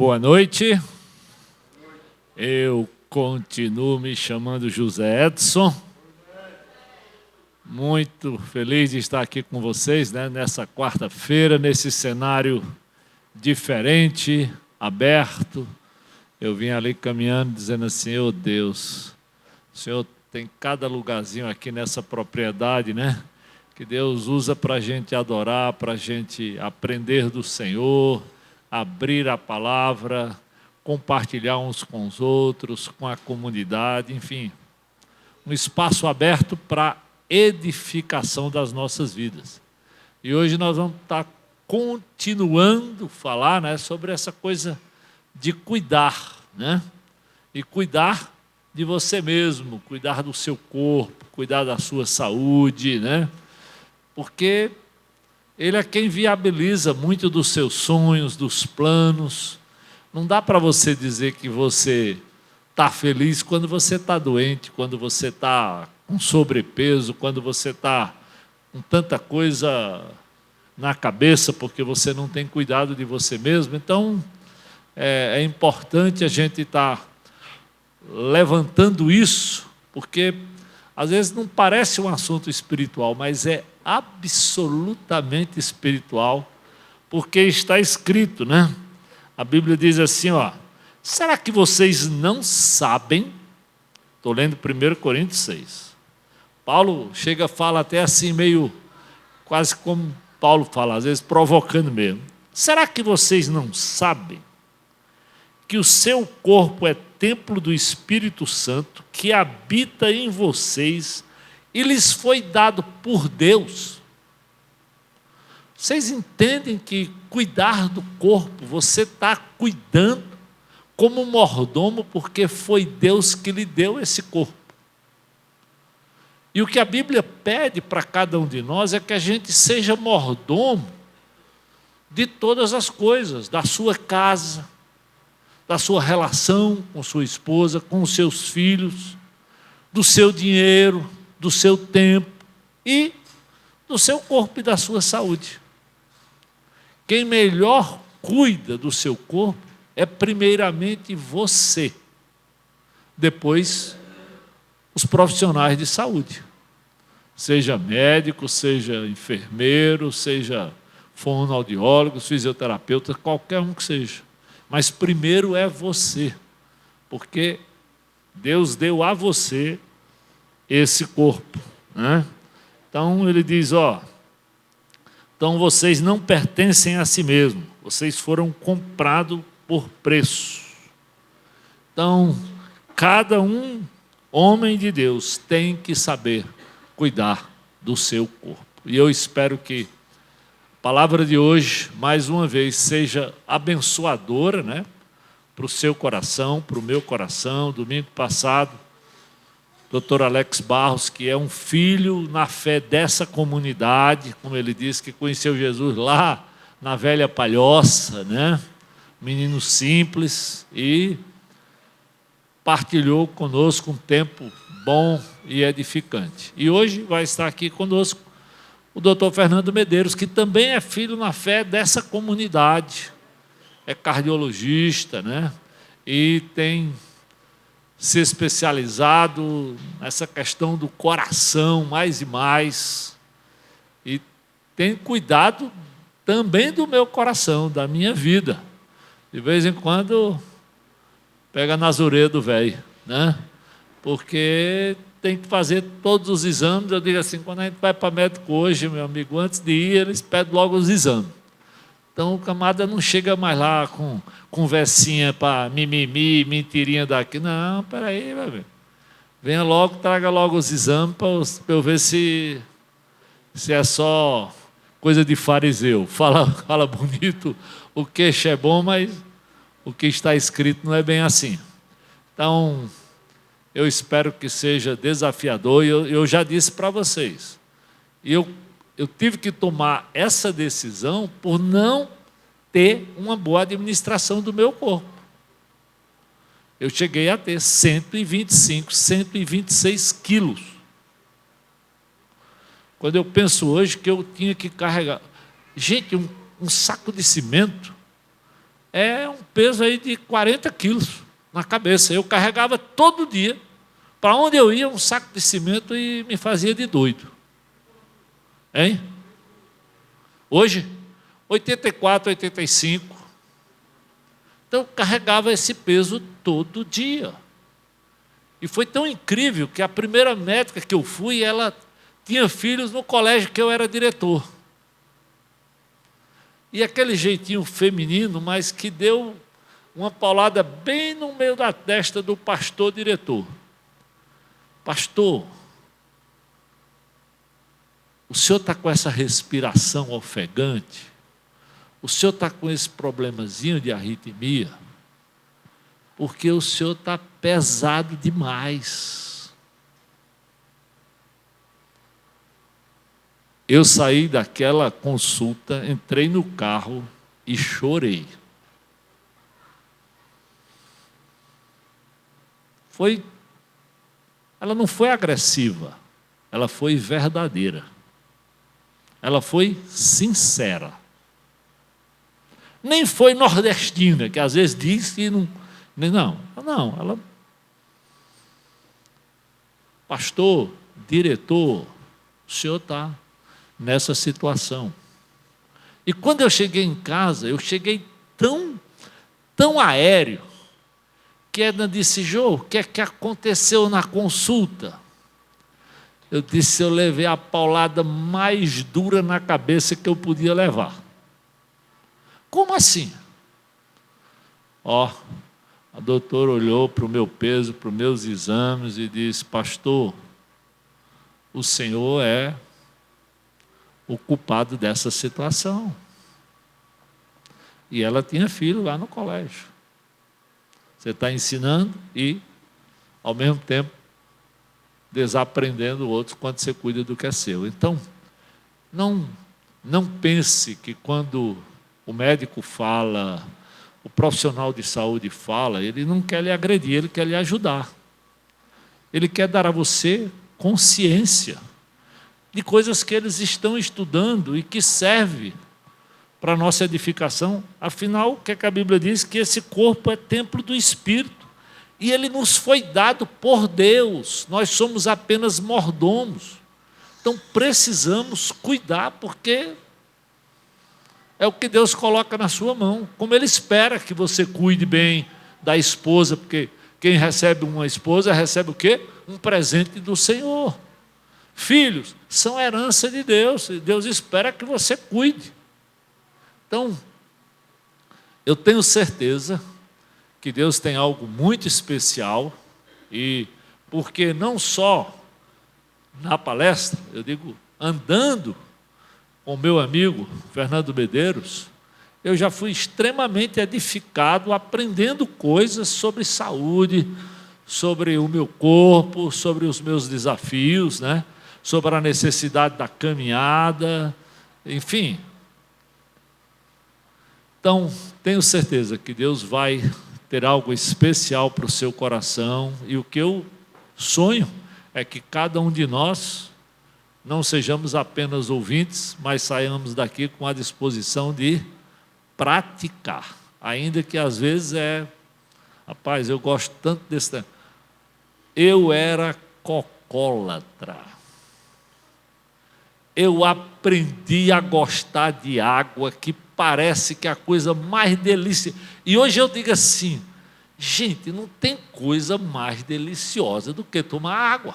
boa noite. Eu continuo me chamando José Edson. Muito feliz de estar aqui com vocês, né, nessa quarta-feira, nesse cenário diferente, aberto. Eu vim ali caminhando dizendo assim: ô Deus, o Senhor tem cada lugarzinho aqui nessa propriedade, né? Que Deus usa para a gente adorar, para a gente aprender do Senhor, abrir a palavra, compartilhar uns com os outros, com a comunidade, enfim. Um espaço aberto para edificação das nossas vidas. E hoje nós vamos estar continuando a falar, né, sobre essa coisa de cuidar, né? E cuidar de você mesmo, cuidar do seu corpo, cuidar da sua saúde, né? Porque Ele é quem viabiliza muito dos seus sonhos, dos planos. Não dá para você dizer que você está feliz quando você está doente, quando você está com sobrepeso, quando você está com tanta coisa na cabeça, porque você não tem cuidado de você mesmo. Então, é importante a gente estar levantando isso, porque às vezes não parece um assunto espiritual, mas é absolutamente espiritual, porque está escrito, né? A Bíblia diz assim, ó: será que vocês não sabem? Estou lendo 1 Coríntios 6. Paulo fala até assim, meio quase como Paulo fala, às vezes provocando mesmo. Será que vocês não sabem que o seu corpo é templo do Espírito Santo, que habita em vocês e lhes foi dado por Deus? Vocês entendem que cuidar do corpo, você está cuidando como mordomo, porque foi Deus que lhe deu esse corpo. E o que a Bíblia pede para cada um de nós é que a gente seja mordomo de todas as coisas, da sua casa, da sua relação com sua esposa, com os seus filhos, do seu dinheiro, do seu tempo e do seu corpo e da sua saúde. Quem melhor cuida do seu corpo é primeiramente você, depois os profissionais de saúde, seja médico, seja enfermeiro, seja fonoaudiólogo, fisioterapeuta, qualquer um que seja. Mas primeiro é você, porque Deus deu a você esse corpo, né? Então ele diz, ó: então vocês não pertencem a si mesmos, vocês foram comprados por preço. Então, cada um, homem de Deus, tem que saber cuidar do seu corpo. E eu espero que a palavra de hoje, mais uma vez, seja abençoadora, né? Para o seu coração, para o meu coração. Domingo passado, Dr. Alex Barros, que é um filho na fé dessa comunidade, como ele disse, que conheceu Jesus lá na Velha Palhoça, né? Menino simples, e partilhou conosco um tempo bom e edificante. E hoje vai estar aqui conosco o Dr. Fernando Medeiros, que também é filho na fé dessa comunidade, é cardiologista, né? E tem se especializado nessa questão do coração mais e mais, e tem cuidado também do meu coração, da minha vida. De vez em quando pega nas orelhas do velho, né? Porque tem que fazer todos os exames. Eu digo assim, quando a gente vai para médico hoje, meu amigo, antes de ir, eles pedem logo os exames. Então o camarada não chega mais lá com conversinha para mimimi, mentirinha daqui. Não, peraí, vai ver. Venha logo, traga logo os exames para eu ver se é só coisa de fariseu. Fala bonito, o queixo é bom, mas o que está escrito não é bem assim. Então, eu espero que seja desafiador, e eu já disse para vocês. E eu tive que tomar essa decisão por não ter uma boa administração do meu corpo. Eu cheguei a ter 125, 126 quilos. Quando eu penso hoje que eu tinha que carregar... Gente, um saco de cimento é um peso aí de 40 quilos na cabeça. Eu carregava todo dia. Para onde eu ia, um saco de cimento e me fazia de doido. Hein? Hoje, 84, 85. Então, eu carregava esse peso todo dia. E foi tão incrível que a primeira médica que eu fui, ela tinha filhos no colégio que eu era diretor. E aquele jeitinho feminino, mas que deu uma paulada bem no meio da testa do pastor diretor. Pastor, o senhor está com essa respiração ofegante? O senhor está com esse problemazinho de arritmia? Porque o senhor está pesado demais. Eu saí daquela consulta, entrei no carro e chorei. Ela não foi agressiva, ela foi verdadeira. Ela foi sincera. Nem foi nordestina, que às vezes diz que não. Não, ela. Pastor, diretor, o senhor está nessa situação. E quando eu cheguei em casa, eu cheguei tão aéreo, que Edna disse: Jô, o que é que aconteceu na consulta? Eu disse: eu levei a paulada mais dura na cabeça que eu podia levar. Como assim? A doutora olhou para o meu peso, para os meus exames e disse: pastor, o senhor é o culpado dessa situação. E ela tinha filho lá no colégio. Você está ensinando e, ao mesmo tempo, desaprendendo outros quando você cuida do que é seu. Então, não pense que quando o médico fala, o profissional de saúde fala, ele não quer lhe agredir, ele quer lhe ajudar. Ele quer dar a você consciência de coisas que eles estão estudando e que serve para a nossa edificação. Afinal, o que é que a Bíblia diz? Que esse corpo é templo do Espírito. E ele nos foi dado por Deus. Nós somos apenas mordomos. Então, precisamos cuidar, porque é o que Deus coloca na sua mão. Como Ele espera que você cuide bem da esposa, porque quem recebe uma esposa recebe o quê? Um presente do Senhor. Filhos são herança de Deus. E Deus espera que você cuide. Então, eu tenho certeza que Deus tem algo muito especial, e porque não só na palestra, eu digo, andando com o meu amigo Fernando Medeiros, eu já fui extremamente edificado, aprendendo coisas sobre saúde, sobre o meu corpo, sobre os meus desafios, né? Sobre a necessidade da caminhada, enfim. Então, tenho certeza que Deus vai ter algo especial para o seu coração, e o que eu sonho é que cada um de nós não sejamos apenas ouvintes, mas saiamos daqui com a disposição de praticar, ainda que às vezes rapaz, eu gosto tanto desse tempo. Eu era cocólatra. Eu aprendi a gostar de água, que parece que é a coisa mais deliciosa. E hoje eu digo assim, gente, não tem coisa mais deliciosa do que tomar água.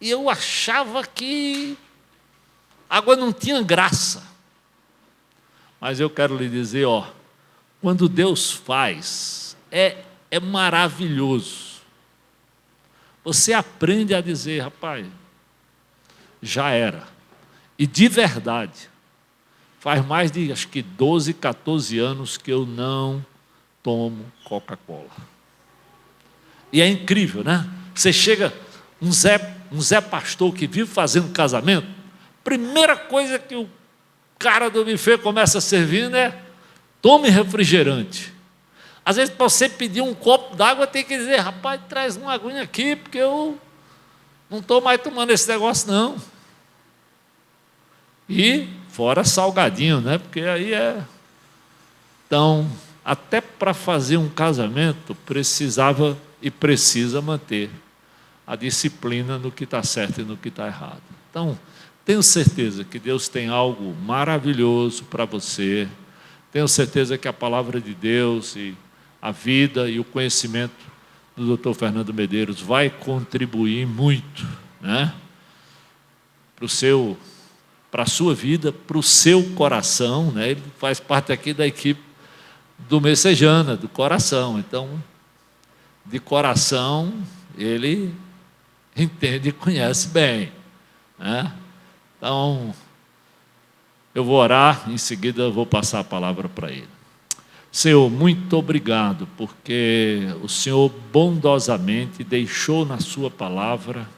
E eu achava que água não tinha graça. Mas eu quero lhe dizer, quando Deus faz, é maravilhoso. Você aprende a dizer, rapaz, já era. E de verdade, faz mais de, acho que 12, 14 anos que eu não tomo Coca-Cola. E é incrível, né? Você chega, um Zé Pastor que vive fazendo casamento, primeira coisa que o cara do buffet começa a servir é: tome refrigerante. Às vezes, para você pedir um copo d'água, tem que dizer: rapaz, traz uma aguinha aqui, porque eu não estou mais tomando esse negócio, não. E fora salgadinho, né? Porque aí é... Então, até para fazer um casamento, precisava e precisa manter a disciplina no que está certo e no que está errado. Então, tenho certeza que Deus tem algo maravilhoso para você. Tenho certeza que a palavra de Deus e a vida e o conhecimento do Dr. Fernando Medeiros vai contribuir muito, né? Para a sua vida, para o seu coração, né? Ele faz parte aqui da equipe do Messejana, do coração. Então, de coração, ele entende e conhece bem, né? Então, eu vou orar, em seguida eu vou passar a palavra para ele. Senhor, muito obrigado, porque o Senhor bondosamente deixou na sua palavra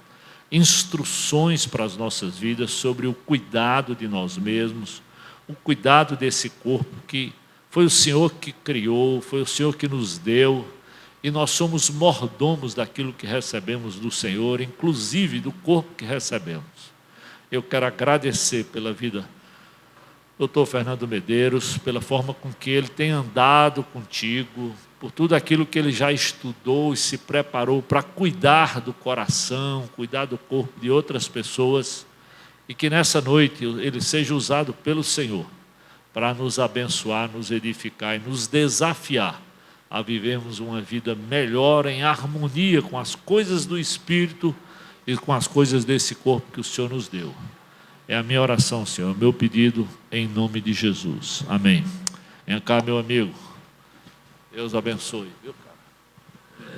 instruções para as nossas vidas sobre o cuidado de nós mesmos, o cuidado desse corpo que foi o Senhor que criou, foi o Senhor que nos deu, e nós somos mordomos daquilo que recebemos do Senhor, inclusive do corpo que recebemos. Eu quero agradecer pela vida do Dr. Fernando Medeiros, pela forma com que ele tem andado contigo, por tudo aquilo que ele já estudou e se preparou para cuidar do coração, cuidar do corpo de outras pessoas, e que nessa noite ele seja usado pelo Senhor para nos abençoar, nos edificar e nos desafiar a vivermos uma vida melhor, em harmonia com as coisas do Espírito e com as coisas desse corpo que o Senhor nos deu. É a minha oração, Senhor, meu pedido em nome de Jesus. Amém. Vem cá, meu amigo. Deus abençoe. Viu, cara?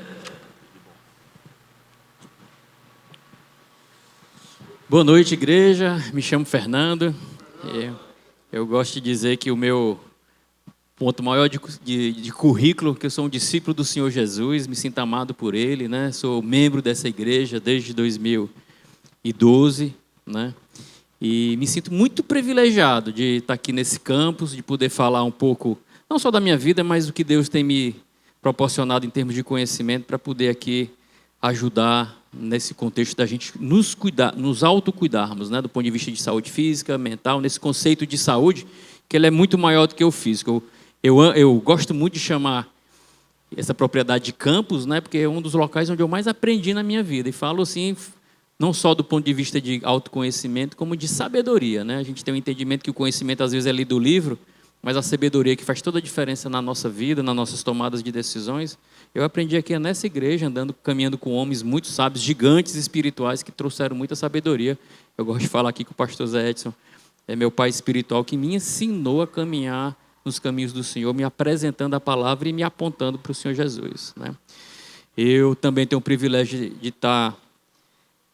Boa noite, igreja. Me chamo Fernando. Eu gosto de dizer que o meu ponto maior de currículo, que eu sou um discípulo do Senhor Jesus, me sinto amado por Ele, né? Sou membro dessa igreja desde 2012, né? E me sinto muito privilegiado de estar aqui nesse campus, de poder falar um pouco, não só da minha vida, mas do que Deus tem me proporcionado em termos de conhecimento para poder aqui ajudar nesse contexto da gente nos cuidar, nos autocuidarmos, né? Do ponto de vista de saúde física, mental, nesse conceito de saúde, que ele é muito maior do que o físico. Eu gosto muito de chamar essa propriedade de campus, né? Porque é um dos locais onde eu mais aprendi na minha vida. E falo assim, não só do ponto de vista de autoconhecimento, como de sabedoria, né? A gente tem um entendimento que o conhecimento às vezes é lido do livro, mas a sabedoria que faz toda a diferença na nossa vida, nas nossas tomadas de decisões, eu aprendi aqui nessa igreja, caminhando com homens muito sábios, gigantes espirituais, que trouxeram muita sabedoria. Eu gosto de falar aqui que o pastor Zé Edson é meu pai espiritual, que me ensinou a caminhar nos caminhos do Senhor, me apresentando a palavra e me apontando para o Senhor Jesus, né? Eu também tenho o privilégio de estar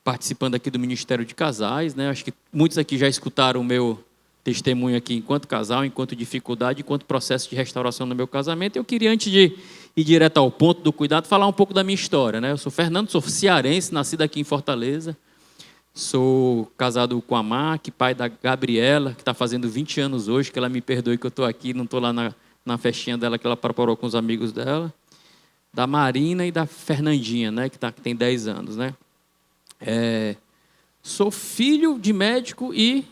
participando aqui do Ministério de Casais, né? Acho que muitos aqui já escutaram o meu testemunho aqui enquanto casal, enquanto dificuldade, enquanto processo de restauração no meu casamento. Eu queria, antes de ir direto ao ponto do cuidado, falar um pouco da minha história, né? Eu sou Fernando, sou cearense, nascido aqui em Fortaleza. Sou casado com a Mark, pai da Gabriela, que está fazendo 20 anos hoje, que ela me perdoe que eu estou aqui, não estou lá na festinha dela que ela preparou com os amigos dela. Da Marina e da Fernandinha, né? Que tem 10 anos, né? Sou filho de médico e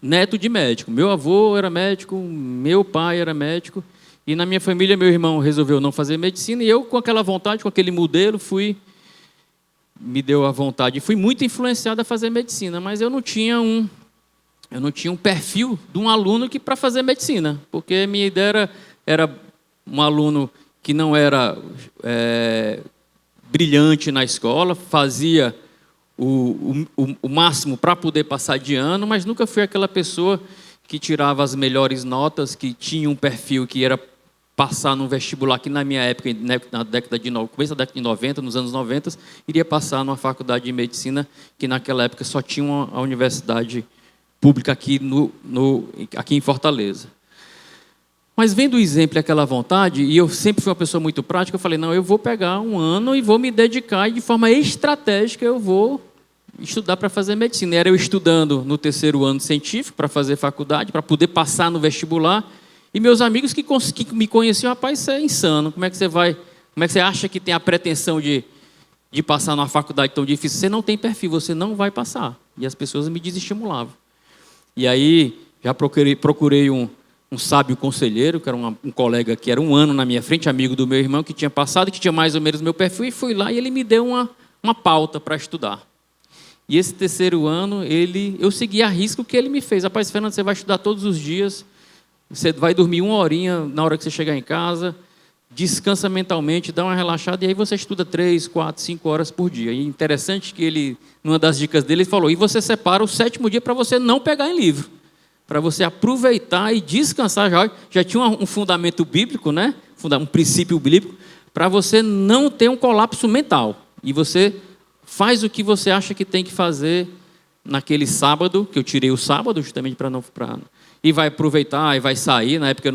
neto de médico. Meu avô era médico, meu pai era médico, e na minha família meu irmão resolveu não fazer medicina, e eu, com aquela vontade, com aquele modelo, me deu a vontade, e fui muito influenciado a fazer medicina, mas eu não tinha um perfil de um aluno que para fazer medicina, porque a minha ideia era um aluno que não era brilhante na escola, fazia o máximo para poder passar de ano, mas nunca fui aquela pessoa que tirava as melhores notas, que tinha um perfil que era passar num vestibular, que na minha época, na década de começo da década de 90, nos anos 90, iria passar numa faculdade de medicina, que naquela época só tinha a universidade pública aqui em Fortaleza. Mas vendo o exemplo e aquela vontade, e eu sempre fui uma pessoa muito prática, eu falei, não, eu vou pegar um ano e vou me dedicar, e de forma estratégica eu vou estudar para fazer medicina. Era eu estudando no terceiro ano científico, para fazer faculdade, para poder passar no vestibular, e meus amigos que me conheciam, rapaz, isso é insano, como é que você acha que tem a pretensão de passar numa faculdade tão difícil? Você não tem perfil, você não vai passar. E as pessoas me desestimulavam. E aí, Já procurei um sábio conselheiro, que era um colega que era um ano na minha frente, amigo do meu irmão, que tinha passado, que tinha mais ou menos meu perfil, e fui lá e ele me deu uma pauta para estudar. E esse terceiro ano, eu segui a risco que ele me fez. Rapaz, Fernando, você vai estudar todos os dias, você vai dormir 1 horinha na hora que você chegar em casa, descansa mentalmente, dá uma relaxada, e aí você estuda 3, 4, 5 horas por dia. E interessante que ele, numa das dicas dele, ele falou, e você separa o 7º dia para você não pegar em livro, para você aproveitar e descansar. Já tinha um fundamento bíblico, né? Um princípio bíblico, para você não ter um colapso mental. E você faz o que você acha que tem que fazer naquele sábado, que eu tirei o sábado justamente para não... E vai aproveitar, e vai sair. Na época eu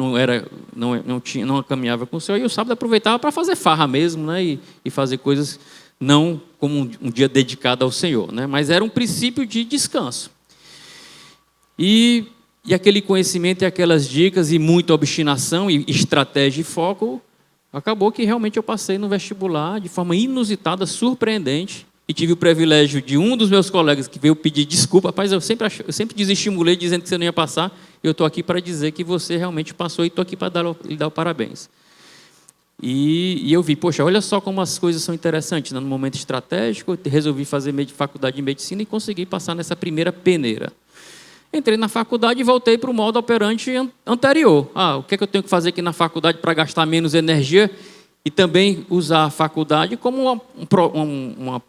não caminhava com o Senhor, e o sábado aproveitava para fazer farra mesmo, né? E fazer coisas não como um dia dedicado ao Senhor, né? Mas era um princípio de descanso. E aquele conhecimento e aquelas dicas, e muita obstinação, e estratégia e foco, acabou que realmente eu passei no vestibular de forma inusitada, surpreendente, e tive o privilégio de um dos meus colegas que veio pedir desculpa. Rapaz, eu sempre desestimulei dizendo que você não ia passar, eu estou aqui para dizer que você realmente passou, e estou aqui para lhe dar o parabéns. E eu vi, poxa, olha só como as coisas são interessantes, né? No momento estratégico, eu resolvi fazer faculdade de medicina e consegui passar nessa primeira peneira. Entrei na faculdade e voltei para o modo operante anterior. O que é que eu tenho que fazer aqui na faculdade para gastar menos energia e também usar a faculdade como uma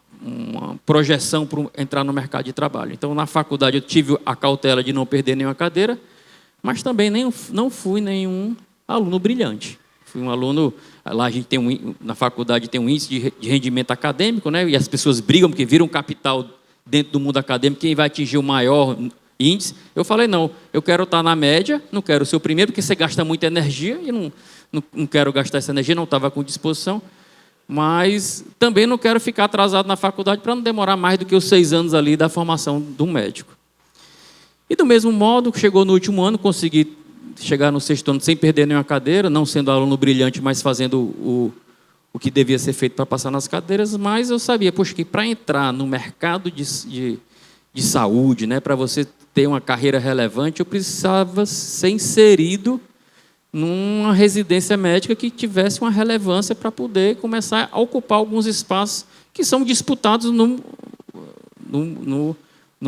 projeção para entrar no mercado de trabalho. Então, na faculdade, eu tive a cautela de não perder nenhuma cadeira, mas também não fui nenhum aluno brilhante. Fui um aluno... Lá a gente na faculdade tem um índice de rendimento acadêmico, né? E as pessoas brigam porque viram capital dentro do mundo acadêmico, quem vai atingir o maior índice. Eu falei, não, eu quero estar na média, não quero ser o primeiro, porque você gasta muita energia, e não quero gastar essa energia, não estava com disposição, mas também não quero ficar atrasado na faculdade para não demorar mais do que os 6 anos ali da formação de um médico. E do mesmo modo, chegou no último ano, consegui chegar no 6º ano sem perder nenhuma cadeira, não sendo aluno brilhante, mas fazendo o que devia ser feito para passar nas cadeiras, mas eu sabia, poxa, que para entrar no mercado de saúde, né, para você ter uma carreira relevante, eu precisava ser inserido numa residência médica que tivesse uma relevância para poder começar a ocupar alguns espaços que são disputados no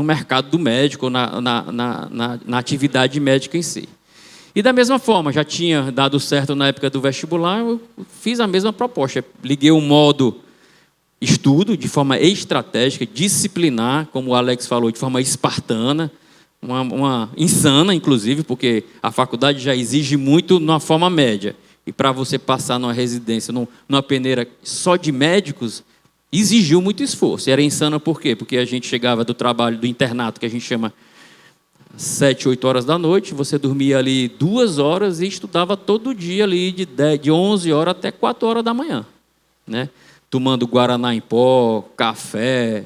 mercado do médico, na atividade médica em si. E da mesma forma, já tinha dado certo na época do vestibular, eu fiz a mesma proposta. Liguei o modo estudo de forma estratégica, disciplinar, como o Alex falou, de forma espartana, uma insana, inclusive, porque a faculdade já exige muito na forma média. E para você passar numa residência, numa peneira só de médicos, exigiu muito esforço. E era insana por quê? Porque a gente chegava do trabalho, do internato, que a gente chama 7, 8 horas da noite, você dormia ali 2 horas e estudava todo dia ali de 11 horas até 4 horas da manhã, né? Tomando guaraná em pó, café,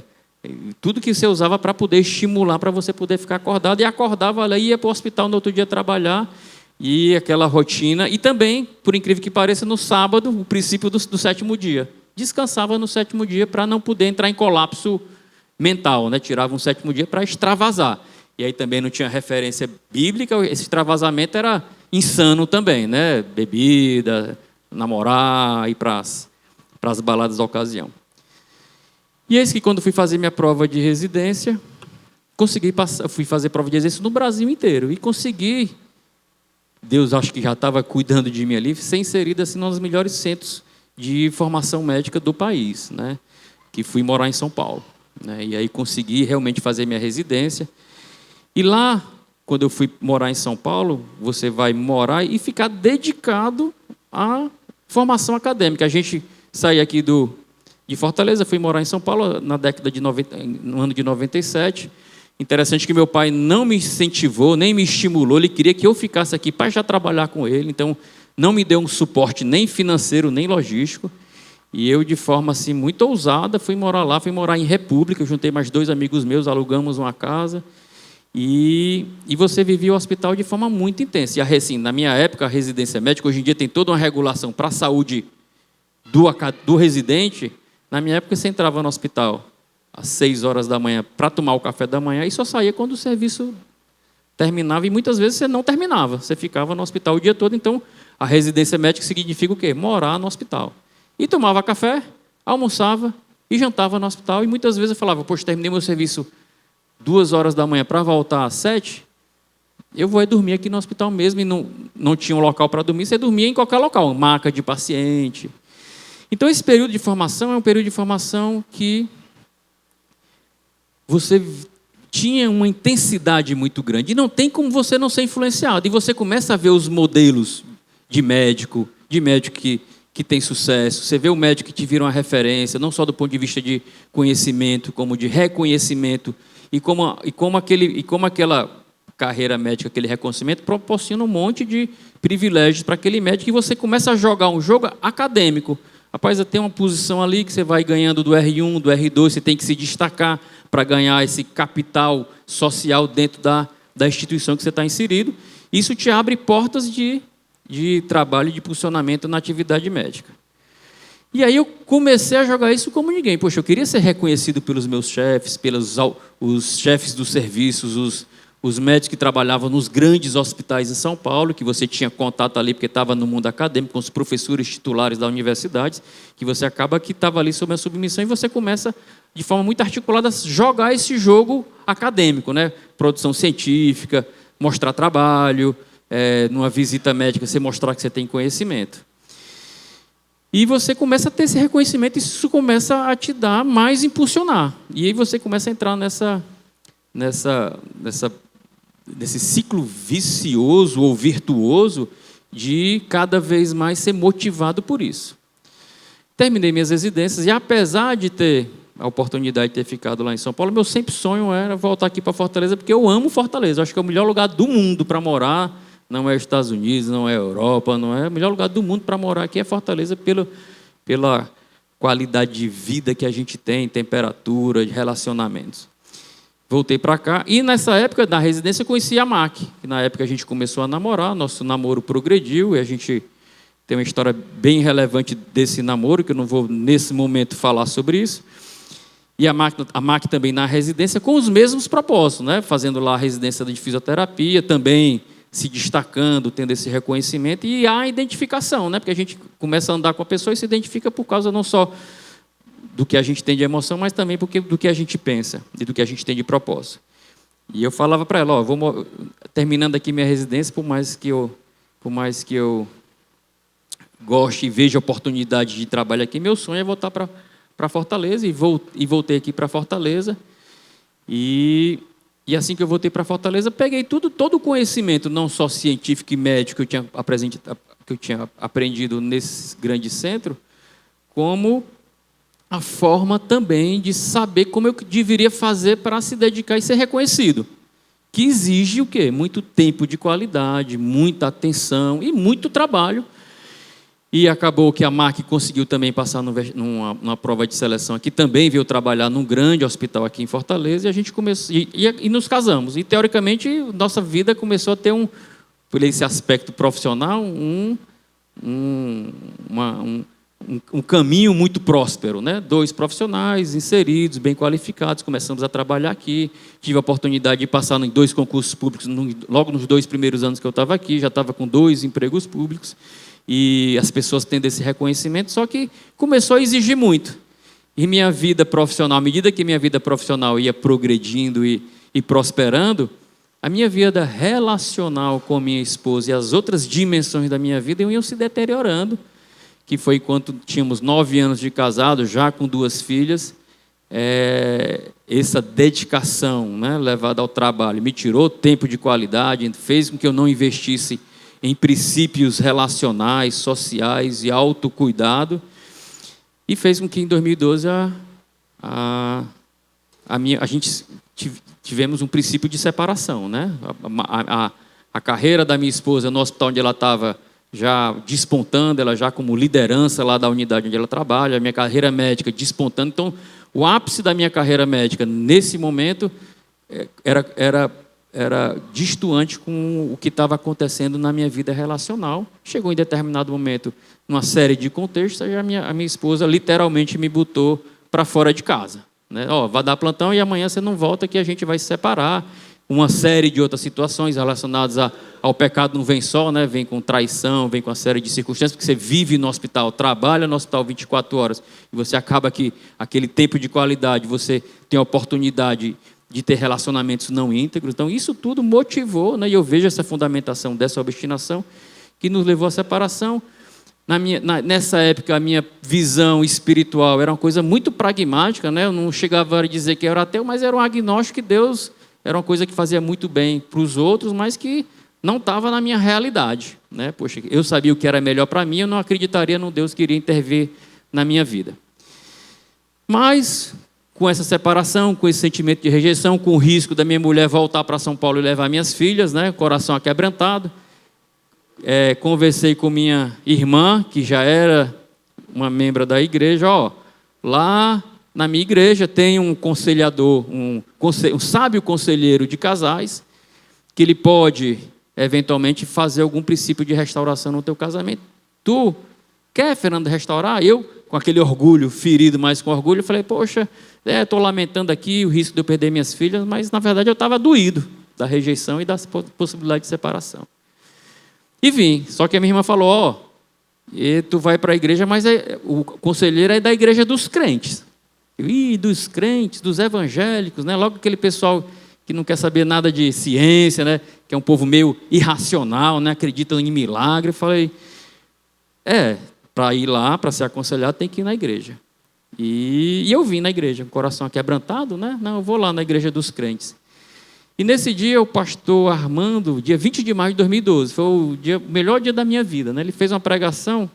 tudo que você usava para poder estimular, para você poder ficar acordado, e acordava ali, ia para o hospital no outro dia trabalhar, e aquela rotina. E também, por incrível que pareça, no sábado, o princípio do 7º dia. Descansava no 7º dia para não poder entrar em colapso mental, né? Tirava um 7º dia para extravasar. E aí também não tinha referência bíblica, esse extravasamento era insano também, né? Bebida, namorar, ir para as baladas da ocasião. E eis que quando fui fazer minha prova de residência, consegui passar, fui fazer prova de residência no Brasil inteiro, e consegui, Deus acho que já estava cuidando de mim ali, ser inserido assim, num dos melhores centros de formação médica do país, né? Que fui morar em São Paulo, né? E aí consegui realmente fazer minha residência. E lá, quando eu fui morar em São Paulo, você vai morar e ficar dedicado à formação acadêmica. A gente saí aqui de Fortaleza, fui morar em São Paulo na década de 90, no ano de 97. Interessante que meu pai não me incentivou, nem me estimulou, ele queria que eu ficasse aqui para já trabalhar com ele, então não me deu um suporte nem financeiro, nem logístico. E eu, de forma assim, muito ousada, fui morar lá, fui morar em República, eu juntei mais 2 amigos meus, alugamos uma casa. E você vivia o hospital de forma muito intensa. E assim, na minha época, a residência médica, hoje em dia tem toda uma regulação para a saúde do residente. Na minha época, você entrava no hospital às 6 horas da manhã para tomar o café da manhã e só saía quando o serviço terminava e muitas vezes você não terminava. Você ficava no hospital o dia todo. Então, a residência médica significa o quê? Morar no hospital. E tomava café, almoçava e jantava no hospital. E muitas vezes eu falava, poxa, terminei meu serviço 2h da manhã para voltar às 7h, eu vou dormir aqui no hospital mesmo. E não tinha um local para dormir, você dormia em qualquer local, maca de paciente. Então, esse período de formação é um período de formação que você tinha uma intensidade muito grande. E não tem como você não ser influenciado. E você começa a ver os modelos de médico que tem sucesso. Você vê o médico que te vira uma referência, não só do ponto de vista de conhecimento, como de reconhecimento. E como aquela carreira médica, aquele reconhecimento, proporciona um monte de privilégios para aquele médico. E você começa a jogar um jogo acadêmico. Rapaz, tem uma posição ali que você vai ganhando do R1, do R2, você tem que se destacar para ganhar esse capital social dentro da instituição que você está inserido. Isso te abre portas de trabalho e de funcionamento na atividade médica. E aí eu comecei a jogar isso como ninguém. Poxa, eu queria ser reconhecido pelos meus chefes, pelos os chefes dos serviços, os médicos que trabalhavam nos grandes hospitais em São Paulo, que você tinha contato ali porque estava no mundo acadêmico, com os professores titulares da universidade, que você acaba que estava ali sob a submissão e você começa, de forma muito articulada, a jogar esse jogo acadêmico, né? Produção científica, mostrar trabalho, numa visita médica você mostrar que você tem conhecimento. E você começa a ter esse reconhecimento e isso começa a te dar mais impulsionar. E aí você começa a entrar nesse ciclo vicioso ou virtuoso de cada vez mais ser motivado por isso. Terminei minhas residências e, apesar de ter a oportunidade de ter ficado lá em São Paulo, meu sempre sonho era voltar aqui para Fortaleza, porque eu amo Fortaleza. Eu acho que é o melhor lugar do mundo para morar. Não é os Estados Unidos, não é a Europa, não é o melhor lugar do mundo para morar aqui é Fortaleza pela qualidade de vida que a gente tem, temperatura, de relacionamentos. Voltei para cá e nessa época da residência eu conheci a Mac. Na época a gente começou a namorar, nosso namoro progrediu e a gente tem uma história bem relevante desse namoro, que eu não vou nesse momento falar sobre isso. E a Mac também na residência com os mesmos propósitos, né? Fazendo lá a residência de fisioterapia, também se destacando, tendo esse reconhecimento e a identificação, né? Porque a gente começa a andar com a pessoa e se identifica por causa não só do que a gente tem de emoção, mas também do que a gente pensa e do que a gente tem de propósito. E eu falava para ela, vou terminando aqui minha residência, por mais que eu goste e veja oportunidade de trabalho aqui, meu sonho é voltar para Fortaleza e voltei aqui para Fortaleza. E assim que eu voltei para Fortaleza, peguei todo o conhecimento, não só científico e médico que eu tinha aprendido nesse grande centro, como a forma também de saber como eu deveria fazer para se dedicar e ser reconhecido. Que exige o quê? Muito tempo de qualidade, muita atenção e muito trabalho. E acabou que a Mac conseguiu também passar numa prova de seleção aqui, também veio trabalhar num grande hospital aqui em Fortaleza, e a gente começou, e nos casamos. E, teoricamente, nossa vida começou a ter, por esse aspecto profissional, um caminho muito próspero, né? 2 profissionais inseridos, bem qualificados, começamos a trabalhar aqui, tive a oportunidade de passar em 2 concursos públicos, logo nos 2 primeiros anos que eu estava aqui, já estava com 2 empregos públicos, e as pessoas tendo esse reconhecimento, só que começou a exigir muito. E minha vida profissional, à medida que minha vida profissional ia progredindo e prosperando, a minha vida relacional com minha esposa e as outras dimensões da minha vida iam se deteriorando, que foi enquanto tínhamos 9 anos de casado, já com 2 filhas, essa dedicação, né, levada ao trabalho, me tirou tempo de qualidade, fez com que eu não investisse em princípios relacionais, sociais e autocuidado, e fez com que em 2012 a gente tivemos um princípio de separação, né? A carreira da minha esposa no hospital onde ela estava já despontando, ela já como liderança lá da unidade onde ela trabalha, a minha carreira médica despontando. Então, o ápice da minha carreira médica nesse momento era distoante com o que estava acontecendo na minha vida relacional. Chegou em determinado momento, numa série de contextos, a minha esposa literalmente me botou para fora de casa, né? Vai dar plantão e amanhã você não volta que a gente vai se separar. uma série de outras situações relacionadas ao pecado não vem só, né? Vem com traição, vem com uma série de circunstâncias, porque você vive no hospital, trabalha no hospital 24 horas, e você acaba que aquele tempo de qualidade, você tem a oportunidade de ter relacionamentos não íntegros. Então, isso tudo motivou, né? E eu vejo essa fundamentação dessa obstinação que nos levou à separação. Nessa época, a minha visão espiritual era uma coisa muito pragmática, né? Eu não chegava a dizer que eu era ateu, mas era um agnóstico que Deus era uma coisa que fazia muito bem para os outros, mas que não estava na minha realidade, né? Poxa, eu sabia o que era melhor para mim, eu não acreditaria num Deus que iria intervir na minha vida. Mas, com essa separação, com esse sentimento de rejeição, com o risco da minha mulher voltar para São Paulo e levar minhas filhas, né? Coração aquebrantado, conversei com minha irmã, que já era uma membro da igreja, lá na minha igreja tem um conselhador, um sábio conselheiro de casais, que ele pode, eventualmente, fazer algum princípio de restauração no teu casamento. Tu quer, Fernando, restaurar? Eu, com aquele orgulho, ferido, mas com orgulho, falei, poxa, estou lamentando aqui o risco de eu perder minhas filhas, mas, na verdade, eu estava doído da rejeição e da possibilidade de separação. E vim, só que a minha irmã falou, tu vai para a igreja, mas o conselheiro é da igreja dos crentes. Dos crentes, dos evangélicos, né? Logo aquele pessoal que não quer saber nada de ciência, né? Que é um povo meio irracional, né? Acredita em milagre. Eu falei, para ir lá, para ser aconselhado, tem que ir na igreja. E eu vim na igreja, com o coração aquebrantado, né? Não, eu vou lá na igreja dos crentes. E nesse dia, o pastor Armando, dia 20 de maio de 2012, foi o melhor dia da minha vida, né? Ele fez uma pregação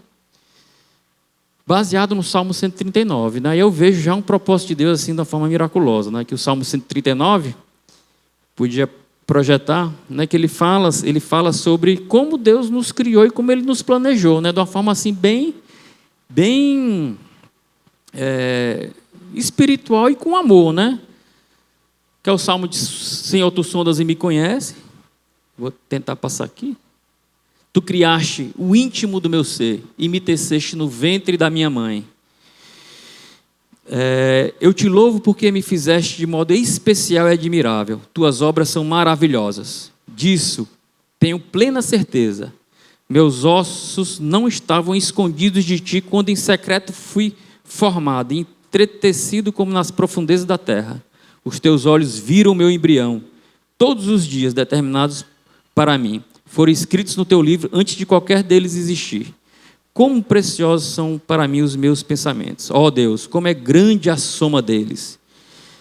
baseado no Salmo 139, né? E eu vejo já um propósito de Deus assim, de uma forma miraculosa, né? Que o Salmo 139 podia projetar, né? Que ele fala sobre como Deus nos criou e como Ele nos planejou, né? De uma forma assim bem espiritual e com amor, né? Que é o Salmo de Senhor, tu sondas e me conhece. Vou tentar passar aqui. Tu criaste o íntimo do meu ser e me teceste no ventre da minha mãe. Eu te louvo porque me fizeste de modo especial e admirável. Tuas obras são maravilhosas. Disso tenho plena certeza. Meus ossos não estavam escondidos de ti quando em secreto fui formado, entretecido como nas profundezas da terra. Os teus olhos viram o meu embrião. Todos os dias determinados para mim foram escritos no teu livro antes de qualquer deles existir. Como preciosos são para mim os meus pensamentos. Ó Deus, como é grande a soma deles.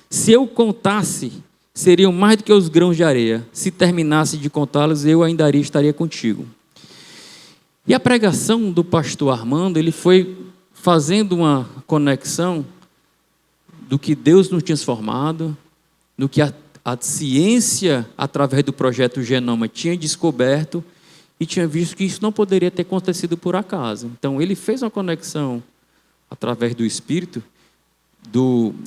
Se eu contasse, seriam mais do que os grãos de areia. Se terminasse de contá-los, eu ainda estaria contigo. E a pregação do pastor Armando, ele foi fazendo uma conexão do que Deus nos tinha formado, do que a ciência, através do projeto Genoma, tinha descoberto e tinha visto que isso não poderia ter acontecido por acaso. Então, ele fez uma conexão através do Espírito,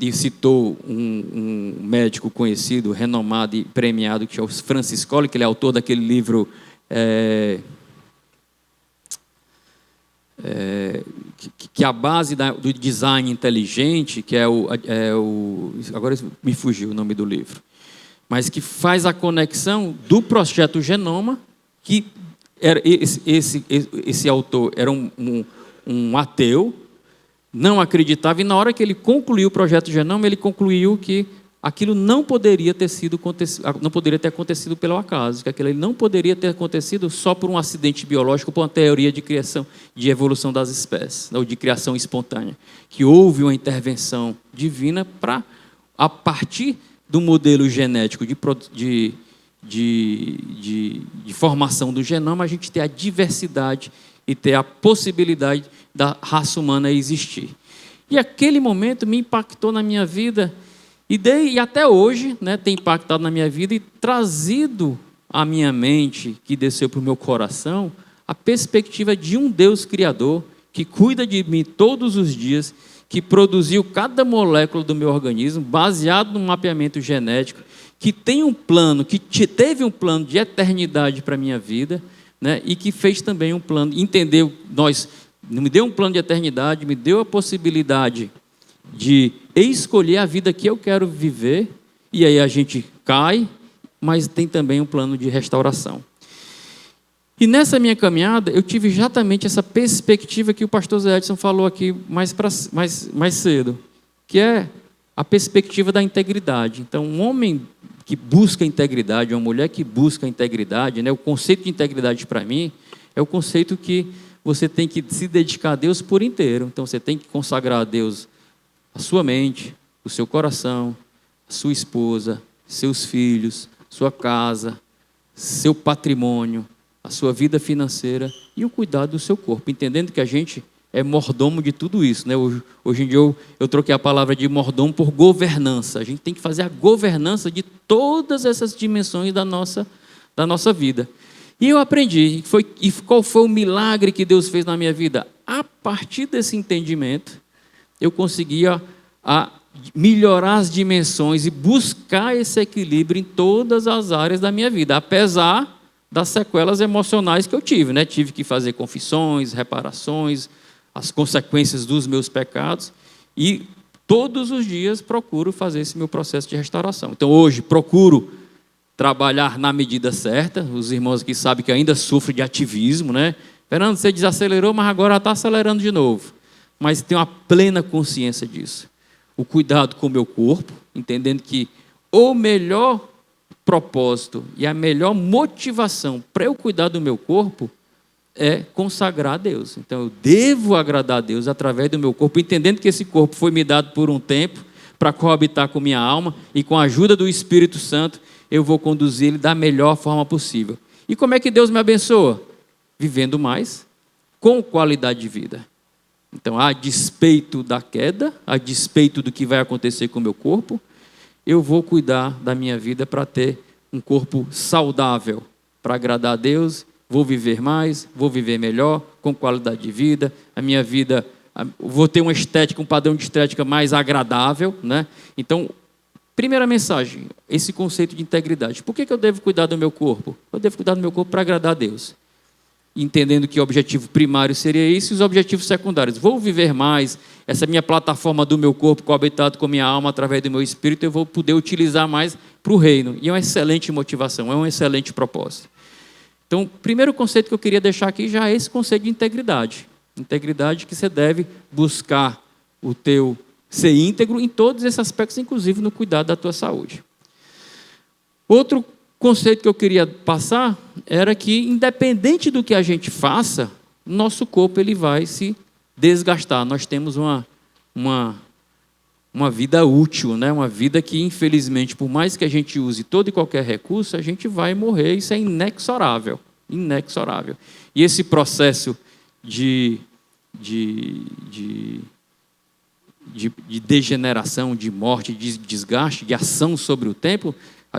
e citou um médico conhecido, renomado e premiado, que é o Francis Collins, que ele é autor daquele livro... que a base do design inteligente, que agora me fugiu o nome do livro, mas que faz a conexão do projeto Genoma, que era esse autor era um ateu, não acreditava, e na hora que ele concluiu o projeto Genoma, ele concluiu que aquilo não poderia ter acontecido pelo acaso, que aquilo não poderia ter acontecido só por um acidente biológico, por uma teoria de criação, de evolução das espécies, ou de criação espontânea, que houve uma intervenção divina para, a partir do modelo genético de formação do genoma, a gente ter a diversidade e ter a possibilidade da raça humana existir. E aquele momento me impactou na minha vida. E até hoje, né, tem impactado na minha vida e trazido à minha mente, que desceu para o meu coração, a perspectiva de um Deus criador que cuida de mim todos os dias, que produziu cada molécula do meu organismo, baseado no mapeamento genético, que tem um plano, que teve um plano de eternidade para a minha vida, né, e que fez também um plano, entendeu, me deu um plano de eternidade, me deu a possibilidade de escolher a vida que eu quero viver, e aí a gente cai, mas tem também um plano de restauração. E nessa minha caminhada, eu tive exatamente essa perspectiva que o pastor Zé Edson falou aqui mais cedo, que é a perspectiva da integridade. Então, um homem que busca integridade, uma mulher que busca integridade, né, o conceito de integridade para mim é o conceito que você tem que se dedicar a Deus por inteiro. Então, você tem que consagrar a Deus a sua mente, o seu coração, a sua esposa, seus filhos, sua casa, seu patrimônio, a sua vida financeira e o cuidado do seu corpo, entendendo que a gente é mordomo de tudo isso, né? Hoje em dia eu troquei a palavra de mordomo por governança. A gente tem que fazer a governança de todas essas dimensões da nossa vida. E eu aprendi, e qual foi o milagre que Deus fez na minha vida? A partir desse entendimento, eu conseguia melhorar as dimensões e buscar esse equilíbrio em todas as áreas da minha vida, apesar das sequelas emocionais que eu tive, né? Tive que fazer confissões, reparações, as consequências dos meus pecados, e todos os dias procuro fazer esse meu processo de restauração. Então hoje procuro trabalhar na medida certa. Os irmãos aqui sabem que ainda sofro de ativismo, né? Fernando, você desacelerou, mas agora está acelerando de novo. Mas tenho a plena consciência disso. O cuidado com o meu corpo, entendendo que o melhor propósito e a melhor motivação para eu cuidar do meu corpo é consagrar a Deus. Então eu devo agradar a Deus através do meu corpo, entendendo que esse corpo foi me dado por um tempo para coabitar com minha alma, e com a ajuda do Espírito Santo eu vou conduzir ele da melhor forma possível. E como é que Deus me abençoa? Vivendo mais, com qualidade de vida. Então, a despeito da queda, a despeito do que vai acontecer com o meu corpo, eu vou cuidar da minha vida para ter um corpo saudável, para agradar a Deus. Vou viver mais, vou viver melhor, com qualidade de vida. A minha vida, vou ter uma estética, um padrão de estética mais agradável, né? Então, primeira mensagem, esse conceito de integridade. Por que eu devo cuidar do meu corpo? Eu devo cuidar do meu corpo para agradar a Deus. Entendendo que o objetivo primário seria esse, e os objetivos secundários. Vou viver mais, essa minha plataforma do meu corpo coabitado com a minha alma, através do meu espírito, eu vou poder utilizar mais para o reino. E é uma excelente motivação, é um excelente propósito. Então, o primeiro conceito que eu queria deixar aqui já é esse conceito de integridade. Integridade que você deve buscar o teu ser íntegro em todos esses aspectos, inclusive no cuidado da tua saúde. Outro conceito que eu queria passar era que, independente do que a gente faça, nosso corpo ele vai se desgastar. Nós temos uma vida útil, né? Uma vida que, infelizmente, por mais que a gente use todo e qualquer recurso, a gente vai morrer. Isso é inexorável, inexorável. E esse processo de degeneração, de morte, de desgaste, de ação sobre o tempo,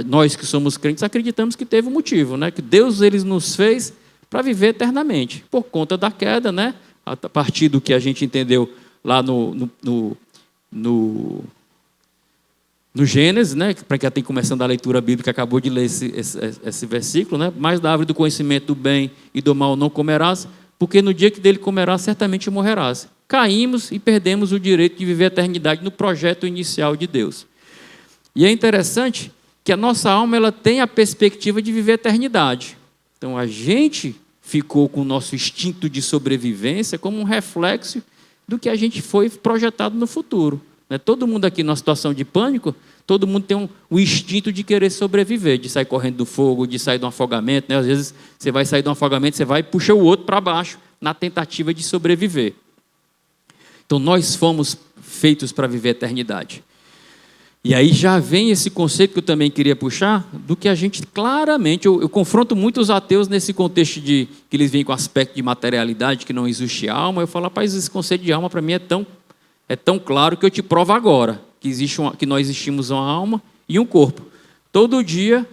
nós que somos crentes acreditamos que teve um motivo, né? Que Deus ele nos fez para viver eternamente, por conta da queda, né? A partir do que a gente entendeu lá no Gênesis, né? Para quem está começando a leitura bíblica, acabou de ler esse versículo, né? Mas da árvore do conhecimento do bem e do mal não comerás, porque no dia que dele comerás, certamente morrerás. Caímos e perdemos o direito de viver a eternidade no projeto inicial de Deus. E é interessante que a nossa alma ela tem a perspectiva de viver a eternidade. Então, a gente ficou com o nosso instinto de sobrevivência como um reflexo do que a gente foi projetado no futuro. Todo mundo aqui numa situação de pânico, todo mundo tem o instinto de querer sobreviver, de sair correndo do fogo, de sair de um afogamento, né? Às vezes você vai sair de um afogamento, você vai e puxa o outro para baixo, na tentativa de sobreviver. Então, nós fomos feitos para viver a eternidade. E aí já vem esse conceito que eu também queria puxar, do que a gente claramente, eu confronto muito os ateus nesse contexto de que eles vêm com o aspecto de materialidade, que não existe alma. Eu falo, rapaz, esse conceito de alma para mim é tão claro que eu te provo agora, que nós existimos uma alma e um corpo. Todo dia,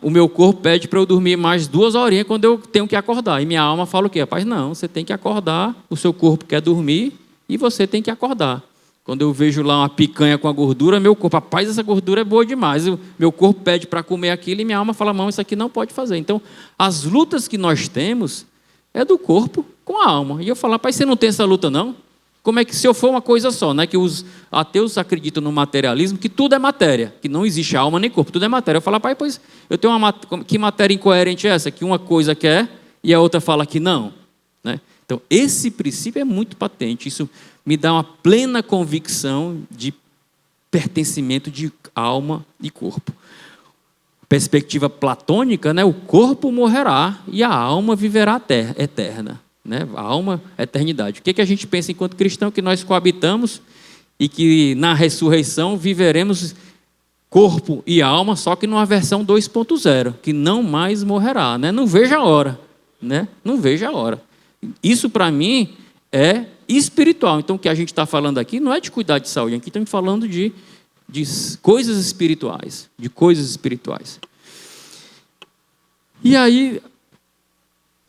o meu corpo pede para eu dormir mais 2 horinhas quando eu tenho que acordar. E minha alma fala o quê? Rapaz, não, você tem que acordar, o seu corpo quer dormir e você tem que acordar. Quando eu vejo lá uma picanha com a gordura, meu corpo, rapaz, essa gordura é boa demais. Meu corpo pede para comer aquilo e minha alma fala, não, isso aqui não pode fazer. Então, as lutas que nós temos é do corpo com a alma. E eu falo, rapaz, você não tem essa luta não? como é que se eu for uma coisa só, né? Que os ateus acreditam no materialismo, que tudo é matéria, que não existe alma nem corpo, tudo é matéria. Eu falo, pai, pois eu tenho que matéria incoerente é essa? Que uma coisa quer e a outra fala que não, né? Então, esse princípio é muito patente, isso me dá uma plena convicção de pertencimento de alma e corpo. Perspectiva platônica, né? O corpo morrerá e a alma viverá eterna. Né? A alma, a eternidade. O que a gente pensa enquanto cristão? Que nós coabitamos e que na ressurreição viveremos corpo e alma, só que numa versão 2.0, que não mais morrerá. Né? Não vejo a hora. Né? Não vejo a hora. Isso para mim é espiritual. Então o que a gente está falando aqui não é de cuidar de saúde, aqui estamos falando de coisas espirituais. De coisas espirituais. E aí,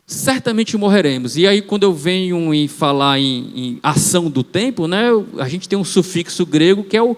certamente morreremos. E aí, quando eu venho em falar em ação do tempo, né, a gente tem um sufixo grego que é o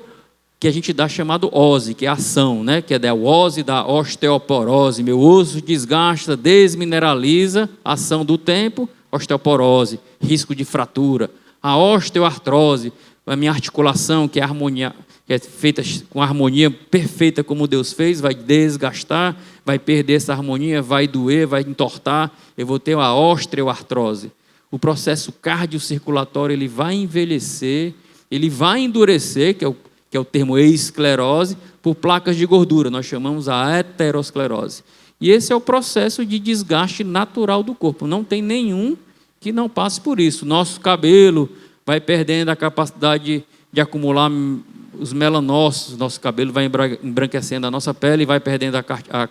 que a gente dá chamado ose, que é ação, né, que é da ose, da osteoporose. Meu osso desgasta, desmineraliza, ação do tempo, osteoporose, risco de fratura. A osteoartrose, a minha articulação, que é harmonia, que é feita com harmonia perfeita como Deus fez, vai desgastar, vai perder essa harmonia, vai doer, vai entortar, eu vou ter uma osteoartrose. O processo cardiocirculatório ele vai envelhecer, ele vai endurecer, que é o termo esclerose, por placas de gordura, nós chamamos a aterosclerose. E esse é o processo de desgaste natural do corpo, não tem nenhum que não passe por isso. Nosso cabelo vai perdendo a capacidade de acumular os melanócitos, nosso cabelo vai embranquecendo a nossa pele, vai perdendo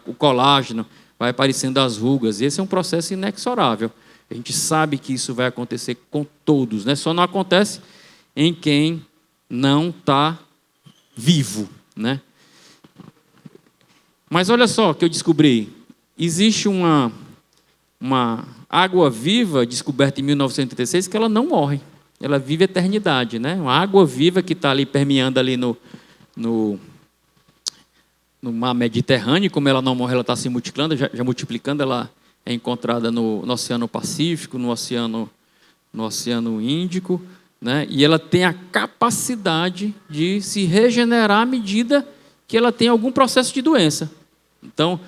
o colágeno, vai aparecendo as rugas. Esse é um processo inexorável. A gente sabe que isso vai acontecer com todos, né? Só não acontece em quem não está vivo, né? Mas olha só o que eu descobri. Existe uma água viva descoberta em 1936 que ela não morre. Ela vive a eternidade, né? Uma água viva que está ali permeando ali no mar Mediterrâneo, como ela não morre, ela está se multiplicando, já multiplicando, ela é encontrada no Oceano Pacífico, no Oceano Índico, né? E ela tem a capacidade de se regenerar à medida que ela tem algum processo de doença. Então,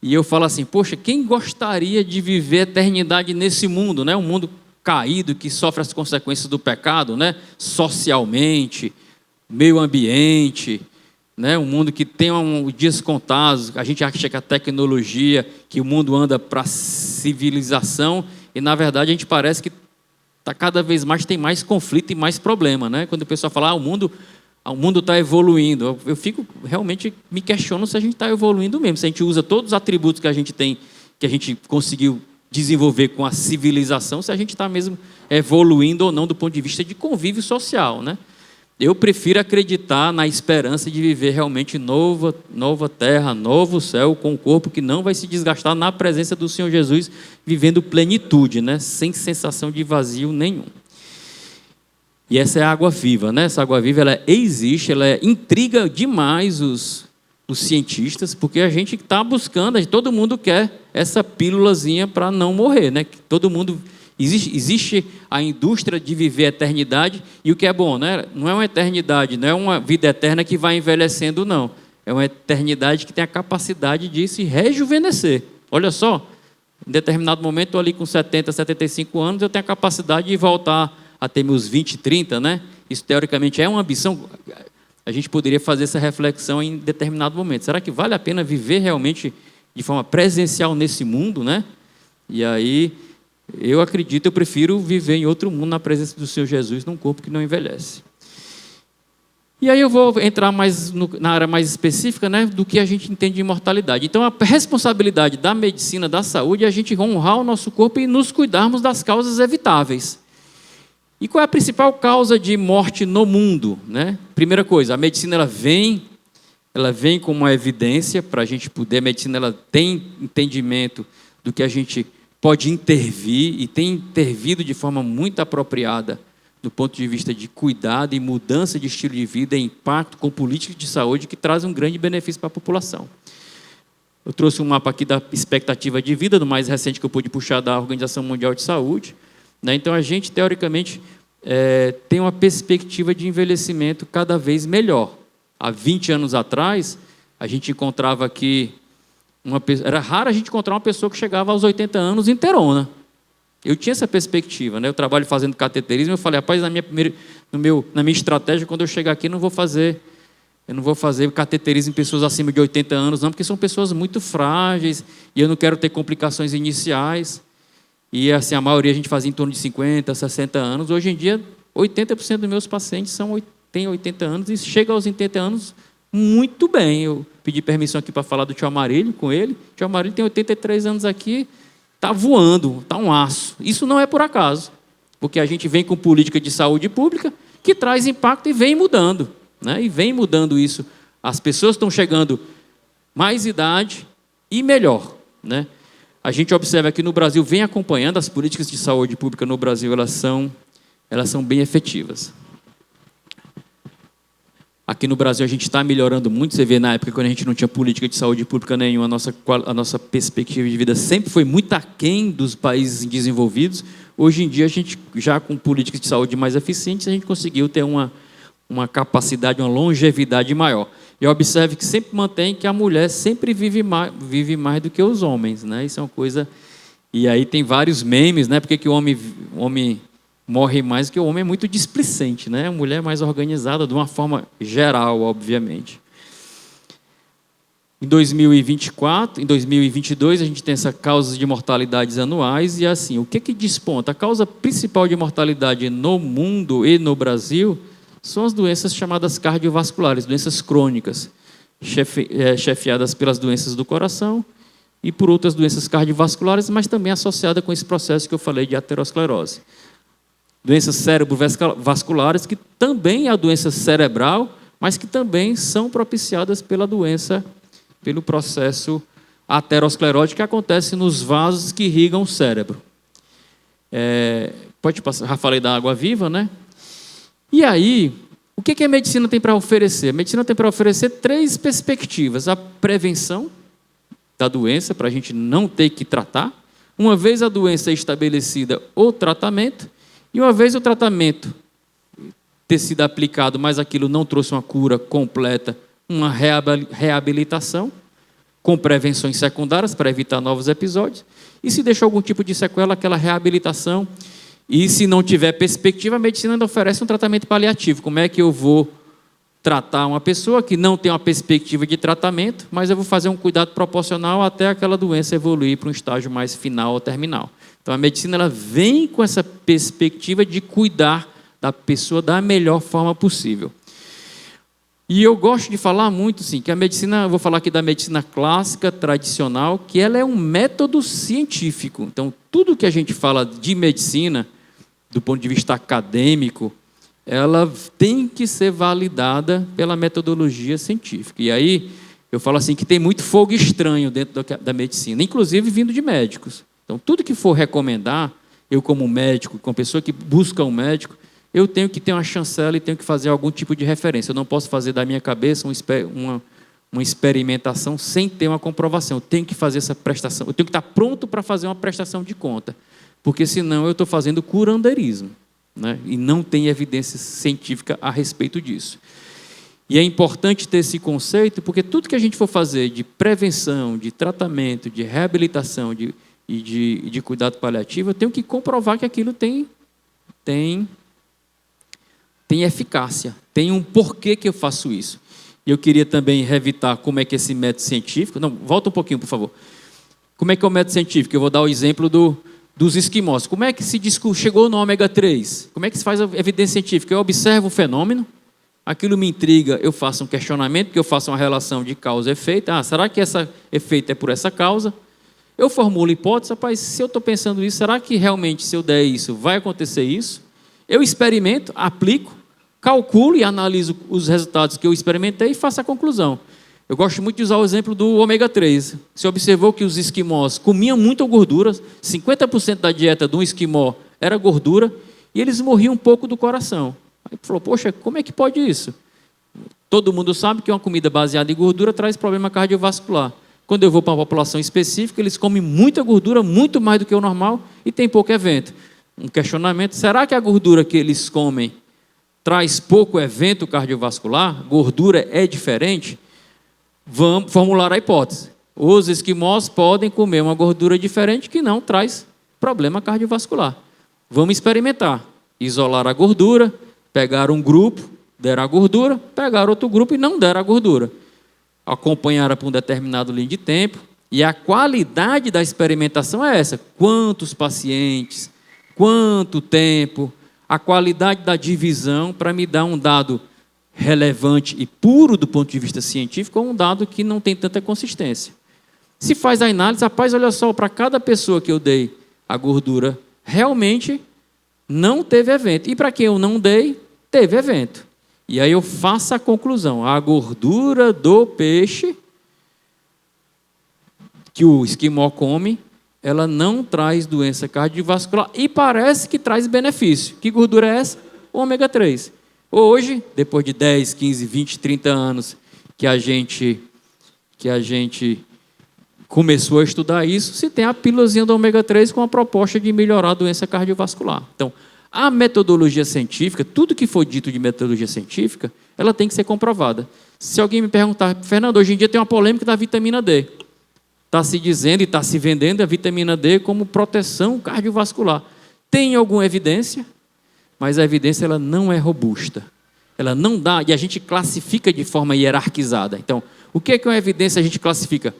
e eu falo assim, poxa, quem gostaria de viver a eternidade nesse mundo, né? Um mundo caído, que sofre as consequências do pecado, né? Socialmente, meio ambiente, né? Um mundo que tem dias contados, a gente acha que a tecnologia, que o mundo anda para a civilização, e na verdade a gente parece que cada vez mais tem mais conflito e mais problema, né? Quando o pessoal fala, o mundo está evoluindo, eu fico realmente me questiono se a gente está evoluindo mesmo, se a gente usa todos os atributos que a gente tem, que a gente conseguiu desenvolver com a civilização, se a gente está mesmo evoluindo ou não do ponto de vista de convívio social, né? Eu prefiro acreditar na esperança de viver realmente nova terra, novo céu, com um corpo que não vai se desgastar na presença do Senhor Jesus, vivendo plenitude, né? Sem sensação de vazio nenhum. E essa é a água viva, né? Essa água viva, ela existe, ela intriga demais os cientistas, porque a gente está buscando, todo mundo quer essa pílulazinha para não morrer, né? Todo mundo existe a indústria de viver a eternidade, e o que é bom, né? Não é uma eternidade, não é uma vida eterna que vai envelhecendo, não. É uma eternidade que tem a capacidade de se rejuvenescer. Olha só, em determinado momento, estou ali com 70, 75 anos, eu tenho a capacidade de voltar a ter meus 20, 30, né? Isso, teoricamente, é uma ambição. A gente poderia fazer essa reflexão em determinado momento. Será que vale a pena viver realmente de forma presencial nesse mundo, né? E aí, eu prefiro viver em outro mundo na presença do Senhor Jesus, num corpo que não envelhece. E aí eu vou entrar mais na área mais específica, né, do que a gente entende de imortalidade. Então, a responsabilidade da medicina, da saúde, é a gente honrar o nosso corpo e nos cuidarmos das causas evitáveis. E qual é a principal causa de morte no mundo, né? Primeira coisa, a medicina ela vem como uma evidência para a gente poder. A medicina ela tem entendimento do que a gente pode intervir e tem intervido de forma muito apropriada do ponto de vista de cuidado e mudança de estilo de vida e impacto com políticas de saúde que trazem um grande benefício para a população. Eu trouxe um mapa aqui da expectativa de vida, do mais recente que eu pude puxar da Organização Mundial de Saúde. Então, a gente, teoricamente, tem uma perspectiva de envelhecimento cada vez melhor. Há 20 anos atrás, a gente encontrava aqui, era raro a gente encontrar uma pessoa que chegava aos 80 anos inteirona. Eu tinha essa perspectiva, né? Eu trabalho fazendo cateterismo, eu falei, rapaz, na minha estratégia, quando eu chegar aqui, eu não vou fazer cateterismo em pessoas acima de 80 anos, não, porque são pessoas muito frágeis, e eu não quero ter complicações iniciais. E assim, a maioria a gente fazia em torno de 50, 60 anos. Hoje em dia, 80% dos meus pacientes têm 80 anos e chegam aos 80 anos muito bem. Eu pedi permissão aqui para falar do tio Amarílio com ele. O tio Amarílio tem 83 anos aqui, está voando, está um aço. Isso não é por acaso, porque a gente vem com política de saúde pública que traz impacto e vem mudando, né? E vem mudando isso. As pessoas estão chegando mais idade e melhor, né? A gente observa que no Brasil, vem acompanhando as políticas de saúde pública no Brasil, elas são bem efetivas. Aqui no Brasil a gente está melhorando muito. Você vê na época quando a gente não tinha política de saúde pública nenhuma, a nossa perspectiva de vida sempre foi muito aquém dos países desenvolvidos. Hoje em dia, a gente já com políticas de saúde mais eficientes, a gente conseguiu ter uma capacidade, uma longevidade maior. E observe que sempre mantém que a mulher sempre vive mais do que os homens, né? Isso é uma coisa... E aí tem vários memes, né? Porque que o homem morre mais, que o homem é muito displicente, né? A mulher é mais organizada, de uma forma geral, obviamente. Em 2024, em 2022, a gente tem essas causas de mortalidades anuais, e assim, o que desponta? A causa principal de mortalidade no mundo e no Brasil são as doenças chamadas cardiovasculares, doenças crônicas, chefiadas pelas doenças do coração e por outras doenças cardiovasculares, mas também associada com esse processo que eu falei de aterosclerose. Doenças cerebrovasculares, que também é a doença cerebral, mas que também são propiciadas pelo processo aterosclerótico que acontece nos vasos que irrigam o cérebro. Pode passar, já falei da água viva, né? E aí, o que a medicina tem para oferecer? A medicina tem para oferecer 3 perspectivas. A prevenção da doença, para a gente não ter que tratar. Uma vez a doença estabelecida, o tratamento. E uma vez o tratamento ter sido aplicado, mas aquilo não trouxe uma cura completa, uma reabilitação, com prevenções secundárias para evitar novos episódios. E se deixou algum tipo de sequela, aquela reabilitação. E se não tiver perspectiva, a medicina ainda oferece um tratamento paliativo. Como é que eu vou tratar uma pessoa que não tem uma perspectiva de tratamento, mas eu vou fazer um cuidado proporcional até aquela doença evoluir para um estágio mais final ou terminal. Então, a medicina ela vem com essa perspectiva de cuidar da pessoa da melhor forma possível. E eu gosto de falar muito, sim, que a medicina, eu vou falar aqui da medicina clássica, tradicional, que ela é um método científico. Então, tudo que a gente fala de medicina, do ponto de vista acadêmico, ela tem que ser validada pela metodologia científica. E aí, eu falo assim, que tem muito fogo estranho dentro da medicina, inclusive vindo de médicos. Então, tudo que for recomendar, eu como médico, como pessoa que busca um médico, eu tenho que ter uma chancela e tenho que fazer algum tipo de referência. Eu não posso fazer da minha cabeça uma experimentação sem ter uma comprovação. Eu tenho que fazer essa prestação. Eu tenho que estar pronto para fazer uma prestação de conta. Porque senão eu estou fazendo curandeirismo, né? E não tem evidência científica a respeito disso. E é importante ter esse conceito, porque tudo que a gente for fazer de prevenção, de tratamento, de reabilitação e de cuidado paliativo, eu tenho que comprovar que aquilo tem eficácia, tem um porquê que eu faço isso. E eu queria também revitar como é que esse método científico... Não, volta um pouquinho, por favor. Como é que é o método científico? Eu vou dar o exemplo dos esquimós. Como é que se chegou no ômega 3? Como é que se faz a evidência científica? Eu observo o fenômeno, aquilo me intriga, eu faço um questionamento, porque eu faço uma relação de causa e efeito. Será que esse efeito é por essa causa? Eu formulo hipótese, rapaz, se eu estou pensando isso, será que realmente, se eu der isso, vai acontecer isso? Eu experimento, aplico, calculo e analiso os resultados que eu experimentei e faço a conclusão. Eu gosto muito de usar o exemplo do ômega 3. Você observou que os esquimós comiam muita gordura, 50% da dieta de um esquimó era gordura, e eles morriam um pouco do coração. Aí falou, poxa, como é que pode isso? Todo mundo sabe que uma comida baseada em gordura traz problema cardiovascular. Quando eu vou para uma população específica, eles comem muita gordura, muito mais do que o normal, e tem pouco evento. um questionamento: será que a gordura que eles comem traz pouco evento cardiovascular? Gordura é diferente? Vamos formular a hipótese. Os esquimós podem comer uma gordura diferente que não traz problema cardiovascular. Vamos experimentar. Isolar a gordura, pegar um grupo, der a gordura, pegar outro grupo e não der a gordura. Acompanhar por um determinado linha de tempo. E a qualidade da experimentação é essa: quantos pacientes, quanto tempo, a qualidade da divisão, para me dar um dado relevante e puro do ponto de vista científico, ou um dado que não tem tanta consistência. Se faz a análise, rapaz, olha só, para cada pessoa que eu dei a gordura, realmente não teve evento. E para quem eu não dei, teve evento. E aí eu faço a conclusão: a gordura do peixe que o esquimó come, ela não traz doença cardiovascular e parece que traz benefício. Que gordura é essa? O ômega 3. Hoje, depois de 10, 15, 20, 30 anos que a gente começou a estudar isso, se tem a pílulazinha do ômega 3 com a proposta de melhorar a doença cardiovascular. Então, a metodologia científica, tudo que for dito de metodologia científica, ela tem que ser comprovada. Se alguém me perguntar: Fernando, hoje em dia tem uma polêmica da vitamina D. Está se dizendo e está se vendendo a vitamina D como proteção cardiovascular. Tem alguma evidência? Mas a evidência ela não é robusta. Ela não dá, e a gente classifica de forma hierarquizada. Então, o que é uma evidência? A gente classifica,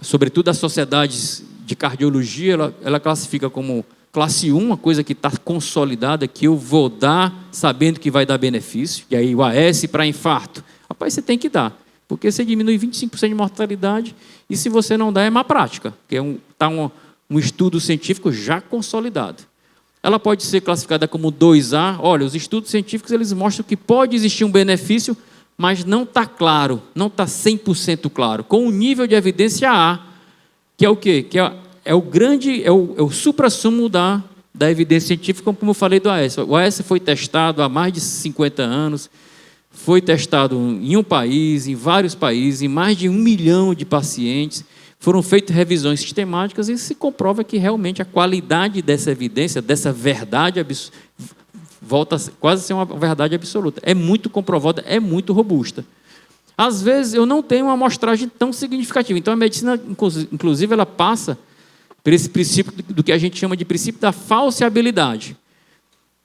sobretudo as sociedades de cardiologia, ela classifica como classe 1, uma coisa que está consolidada, que eu vou dar sabendo que vai dar benefício. E aí o AS para infarto. Rapaz, você tem que dar, porque você diminui 25% de mortalidade, e se você não dá, é má prática, porque está um estudo científico já consolidado. Ela pode ser classificada como 2A. Olha, os estudos científicos eles mostram que pode existir um benefício, mas não está claro, não está 100% claro, com um nível de evidência A, que é o quê? Que é o suprassumo da evidência científica, como eu falei do AS. O AS foi testado há mais de 50 anos, foi testado em um país, em vários países, em mais de 1 milhão de pacientes. Foram feitas revisões sistemáticas e se comprova que realmente a qualidade dessa evidência, dessa verdade, volta quase a ser uma verdade absoluta. É muito comprovada, é muito robusta. Às vezes eu não tenho uma amostragem tão significativa. Então a medicina, inclusive, ela passa por esse princípio do que a gente chama de princípio da falseabilidade.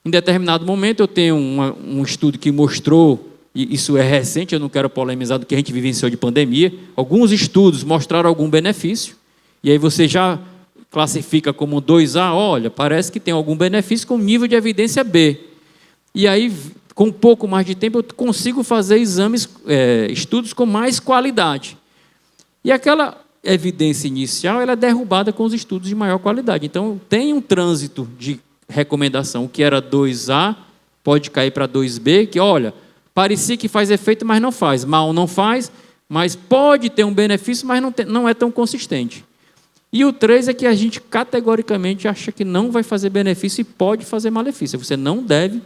Em determinado momento eu tenho um estudo que mostrou, e isso é recente, eu não quero polemizar do que a gente vivenciou de pandemia, alguns estudos mostraram algum benefício, e aí você já classifica como 2A, olha, parece que tem algum benefício com nível de evidência B. E aí, com um pouco mais de tempo, eu consigo fazer estudos com mais qualidade. E aquela evidência inicial ela é derrubada com os estudos de maior qualidade. Então, tem um trânsito de recomendação. O que era 2A pode cair para 2B, que, olha, parecia que faz efeito, mas não faz. Mal não faz, mas pode ter um benefício, mas não é tão consistente. E o 3 é que a gente categoricamente acha que não vai fazer benefício e pode fazer malefício. Você não deve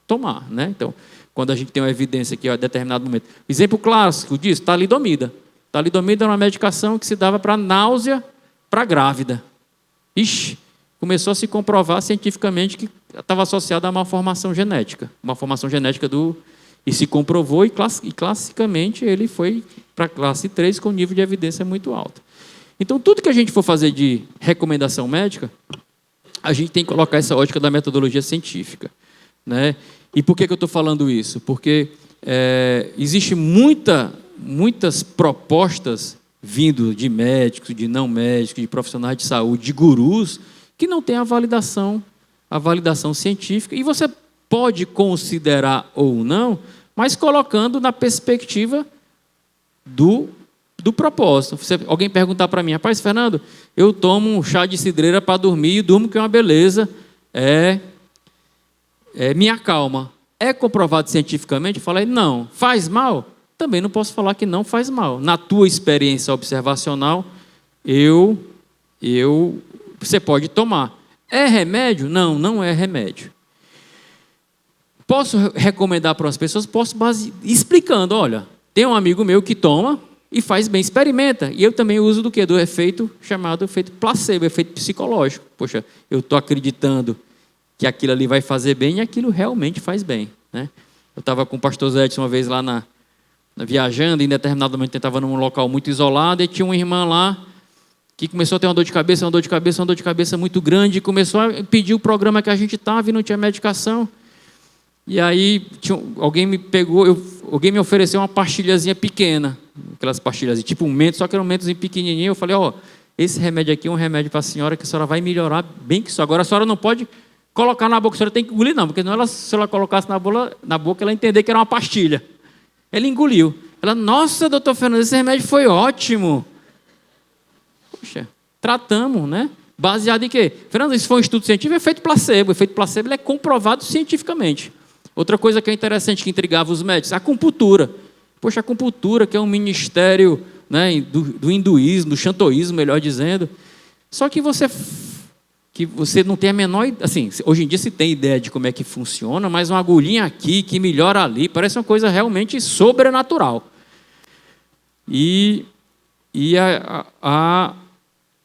tomar, né? Então, quando a gente tem uma evidência que, a determinado momento... Exemplo clássico disso, talidomida. Talidomida era uma medicação que se dava para náusea para grávida. Ixi, começou a se comprovar cientificamente que estava associada a uma malformação genética. Uma formação genética E se comprovou, e classicamente ele foi para a classe 3 com nível de evidência muito alto. Então, tudo que a gente for fazer de recomendação médica, a gente tem que colocar essa ótica da metodologia científica, né? E por que eu estou falando isso? Porque existe muitas propostas vindo de médicos, de não médicos, de profissionais de saúde, de gurus, que não têm a validação científica, e você pode considerar ou não, mas colocando na perspectiva do propósito. Alguém perguntar para mim: rapaz, Fernando, eu tomo um chá de cidreira para dormir e durmo que é uma beleza, me acalma. É comprovado cientificamente? Eu falei: não. Faz mal? Também não posso falar que não faz mal. Na tua experiência observacional, você pode tomar. É remédio? Não, não é remédio. Posso recomendar para as pessoas? Posso explicando, olha, tem um amigo meu que toma e faz bem, experimenta. E eu também uso do quê? Do efeito chamado efeito placebo, efeito psicológico. Poxa, eu estou acreditando que aquilo ali vai fazer bem, e aquilo realmente faz bem, né? Eu estava com o pastor Zé uma vez lá viajando, e em determinado momento estava num local muito isolado, e tinha uma irmã lá que começou a ter uma dor de cabeça muito grande, e começou a pedir o programa que a gente estava e não tinha medicação. E aí alguém me ofereceu uma pastilhazinha pequena, aquelas pastilhas tipo um mento, só que era um mentozinho pequenininho. Eu falei, esse remédio aqui é um remédio para a senhora que a senhora vai melhorar bem que isso. Agora a senhora não pode colocar na boca, a senhora tem que engolir não, porque se ela colocasse na boca, ela ia entender que era uma pastilha. Ele engoliu. Ela, nossa, doutor Fernando, esse remédio foi ótimo. Poxa, tratamos, né? Baseado em quê? Fernando, isso foi um estudo científico, é efeito placebo. O efeito placebo ele é comprovado cientificamente. Outra coisa que é interessante, que intrigava os médicos, a acupuntura. Poxa, a acupuntura, que é um ministério, né, do hinduísmo, do shantoísmo, melhor dizendo. Só que você não tem a menor... Assim, hoje em dia se tem ideia de como é que funciona, mas uma agulhinha aqui, que melhora ali, parece uma coisa realmente sobrenatural.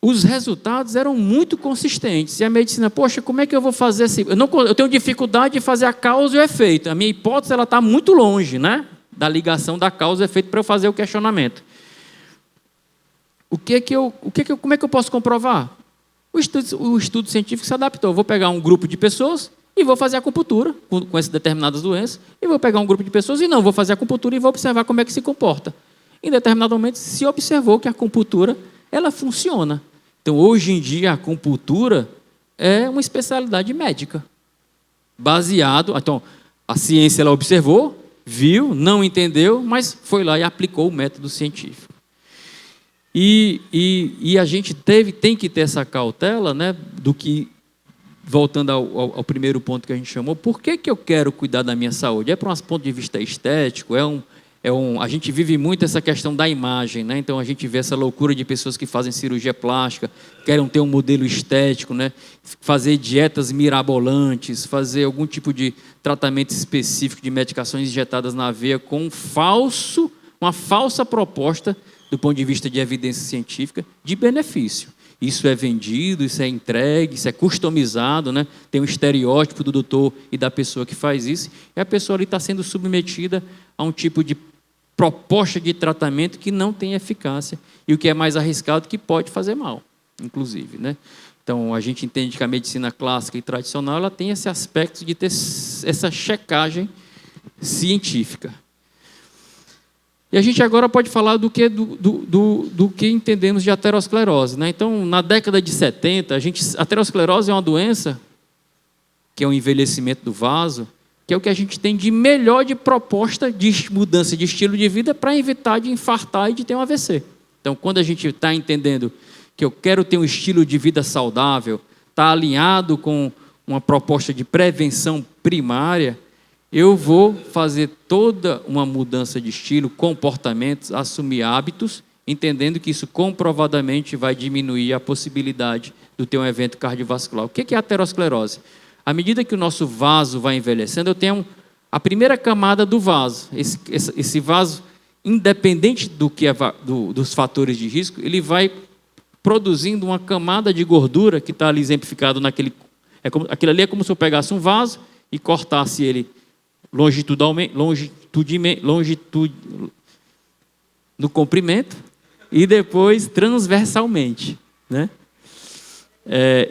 Os resultados eram muito consistentes. E a medicina, poxa, como é que eu vou fazer assim? Eu tenho dificuldade de fazer a causa e o efeito. A minha hipótese está muito longe, né, da ligação da causa e o efeito para eu fazer o questionamento. Como é que eu posso comprovar? O estudo científico se adaptou. Eu vou pegar um grupo de pessoas e vou fazer acupuntura com essas determinadas doenças. E vou pegar um grupo de pessoas e não vou fazer acupuntura e vou observar como é que se comporta. Em determinado momento se observou que a acupuntura ela funciona. Então, hoje em dia, a acupuntura é uma especialidade médica. Então, a ciência ela observou, viu, não entendeu, mas foi lá e aplicou o método científico. E a gente tem que ter essa cautela, né, do que, voltando ao primeiro ponto que a gente chamou, por que eu quero cuidar da minha saúde? É para um ponto de vista estético, a gente vive muito essa questão da imagem, né? Então a gente vê essa loucura de pessoas que fazem cirurgia plástica, querem ter um modelo estético, né? Fazer dietas mirabolantes, fazer algum tipo de tratamento específico de medicações injetadas na veia com uma falsa proposta do ponto de vista de evidência científica de benefício. Isso é vendido, isso é entregue, isso é customizado, né? Tem um estereótipo do doutor e da pessoa que faz isso, e a pessoa ali está sendo submetida a um tipo de proposta de tratamento que não tem eficácia, e o que é mais arriscado, que pode fazer mal, inclusive, né? Então, a gente entende que a medicina clássica e tradicional ela tem esse aspecto de ter essa checagem científica. E a gente agora pode falar do que entendemos de aterosclerose, né? Então, na década de 70, a aterosclerose é uma doença que é o envelhecimento do vaso, que é o que a gente tem de melhor de proposta de mudança de estilo de vida para evitar de infartar e de ter um AVC. Então, quando a gente está entendendo que eu quero ter um estilo de vida saudável, está alinhado com uma proposta de prevenção primária, eu vou fazer toda uma mudança de estilo, comportamentos, assumir hábitos, entendendo que isso comprovadamente vai diminuir a possibilidade de ter um evento cardiovascular. O que é a aterosclerose? À medida que o nosso vaso vai envelhecendo, eu tenho a primeira camada do vaso. Esse vaso, independente dos fatores de risco, ele vai produzindo uma camada de gordura que está ali exemplificado naquele... Aquilo ali é como se eu pegasse um vaso e cortasse ele no comprimento e depois transversalmente, né?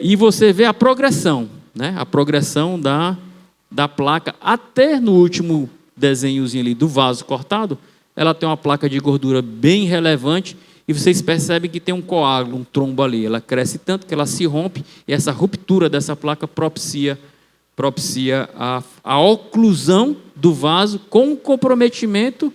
E você vê a progressão, né? A progressão da placa até no último desenhozinho ali do vaso cortado, ela tem uma placa de gordura bem relevante e vocês percebem que tem um coágulo, um trombo ali. Ela cresce tanto que ela se rompe e essa ruptura dessa placa propicia a oclusão do vaso com o comprometimento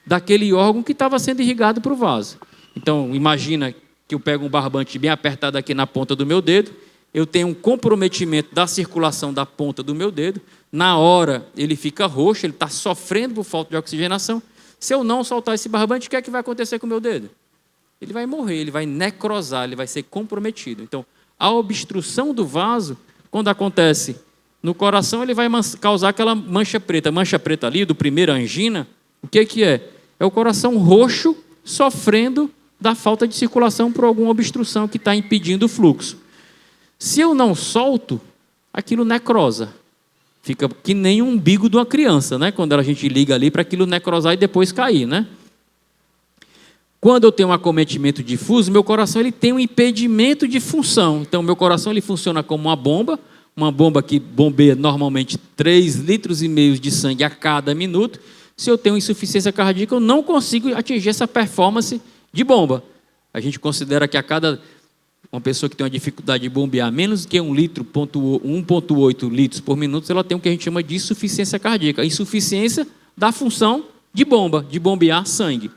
daquele órgão que estava sendo irrigado para o vaso. Então, imagina que eu pego um barbante bem apertado aqui na ponta do meu dedo, eu tenho um comprometimento da circulação da ponta do meu dedo, na hora ele fica roxo, ele está sofrendo por falta de oxigenação. Se eu não soltar esse barbante, o que é que vai acontecer com o meu dedo? Ele vai morrer, ele vai necrosar, ele vai ser comprometido. Então, a obstrução do vaso, quando acontece no coração, ele vai causar aquela mancha preta. A mancha preta ali, do primeiro angina, o que é? É o coração roxo sofrendo da falta de circulação por alguma obstrução que está impedindo o fluxo. Se eu não solto, aquilo necrosa. Fica que nem um umbigo de uma criança, né? Quando a gente liga ali para aquilo necrosar e depois cair, né? Quando eu tenho um acometimento difuso, meu coração ele tem um impedimento de função. Então, meu coração ele funciona como uma bomba que bombeia normalmente 3,5 litros de sangue a cada minuto. Se eu tenho insuficiência cardíaca, eu não consigo atingir essa performance de bomba. A gente considera que uma pessoa que tem uma dificuldade de bombear menos que 1,8 litros por minuto, ela tem o que a gente chama de insuficiência cardíaca. Insuficiência da função de bomba, de bombear sangue.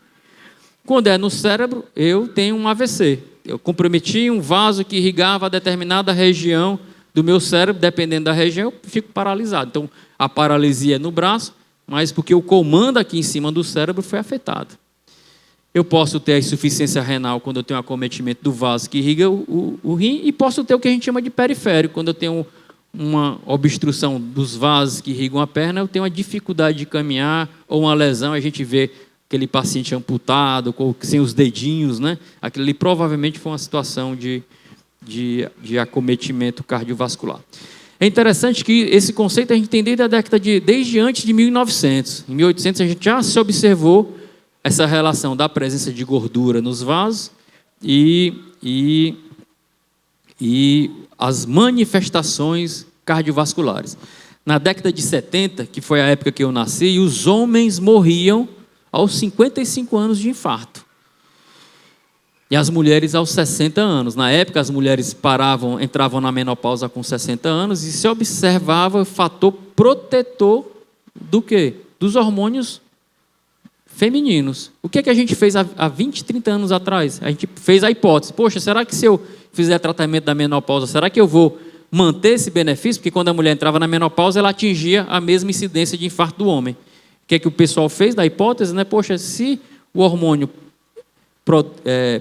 Quando é no cérebro, eu tenho um AVC. Eu comprometi um vaso que irrigava determinada região do meu cérebro, dependendo da região, eu fico paralisado. Então, a paralisia é no braço, mas porque o comando aqui em cima do cérebro foi afetado. Eu posso ter a insuficiência renal quando eu tenho um acometimento do vaso que irriga o rim, e posso ter o que a gente chama de periférico, quando eu tenho uma obstrução dos vasos que irrigam a perna, eu tenho uma dificuldade de caminhar, ou uma lesão, a gente vê aquele paciente amputado, sem os dedinhos, né? Aquilo ali provavelmente foi uma situação de acometimento cardiovascular. É interessante que esse conceito a gente tem desde antes de 1900. Em 1800 a gente já se observou essa relação da presença de gordura nos vasos e as manifestações cardiovasculares. Na década de 70, que foi a época que eu nasci, os homens morriam aos 55 anos de infarto. E as mulheres aos 60 anos. Na época, as mulheres entravam na menopausa com 60 anos e se observava o fator protetor do quê? Dos hormônios femininos. O que é que a gente fez há 20, 30 anos atrás? A gente fez a hipótese. Poxa, será que se eu fizer tratamento da menopausa, será que eu vou manter esse benefício? Porque quando a mulher entrava na menopausa, ela atingia a mesma incidência de infarto do homem. O que é que o pessoal fez da hipótese? Né? Poxa, se o hormônio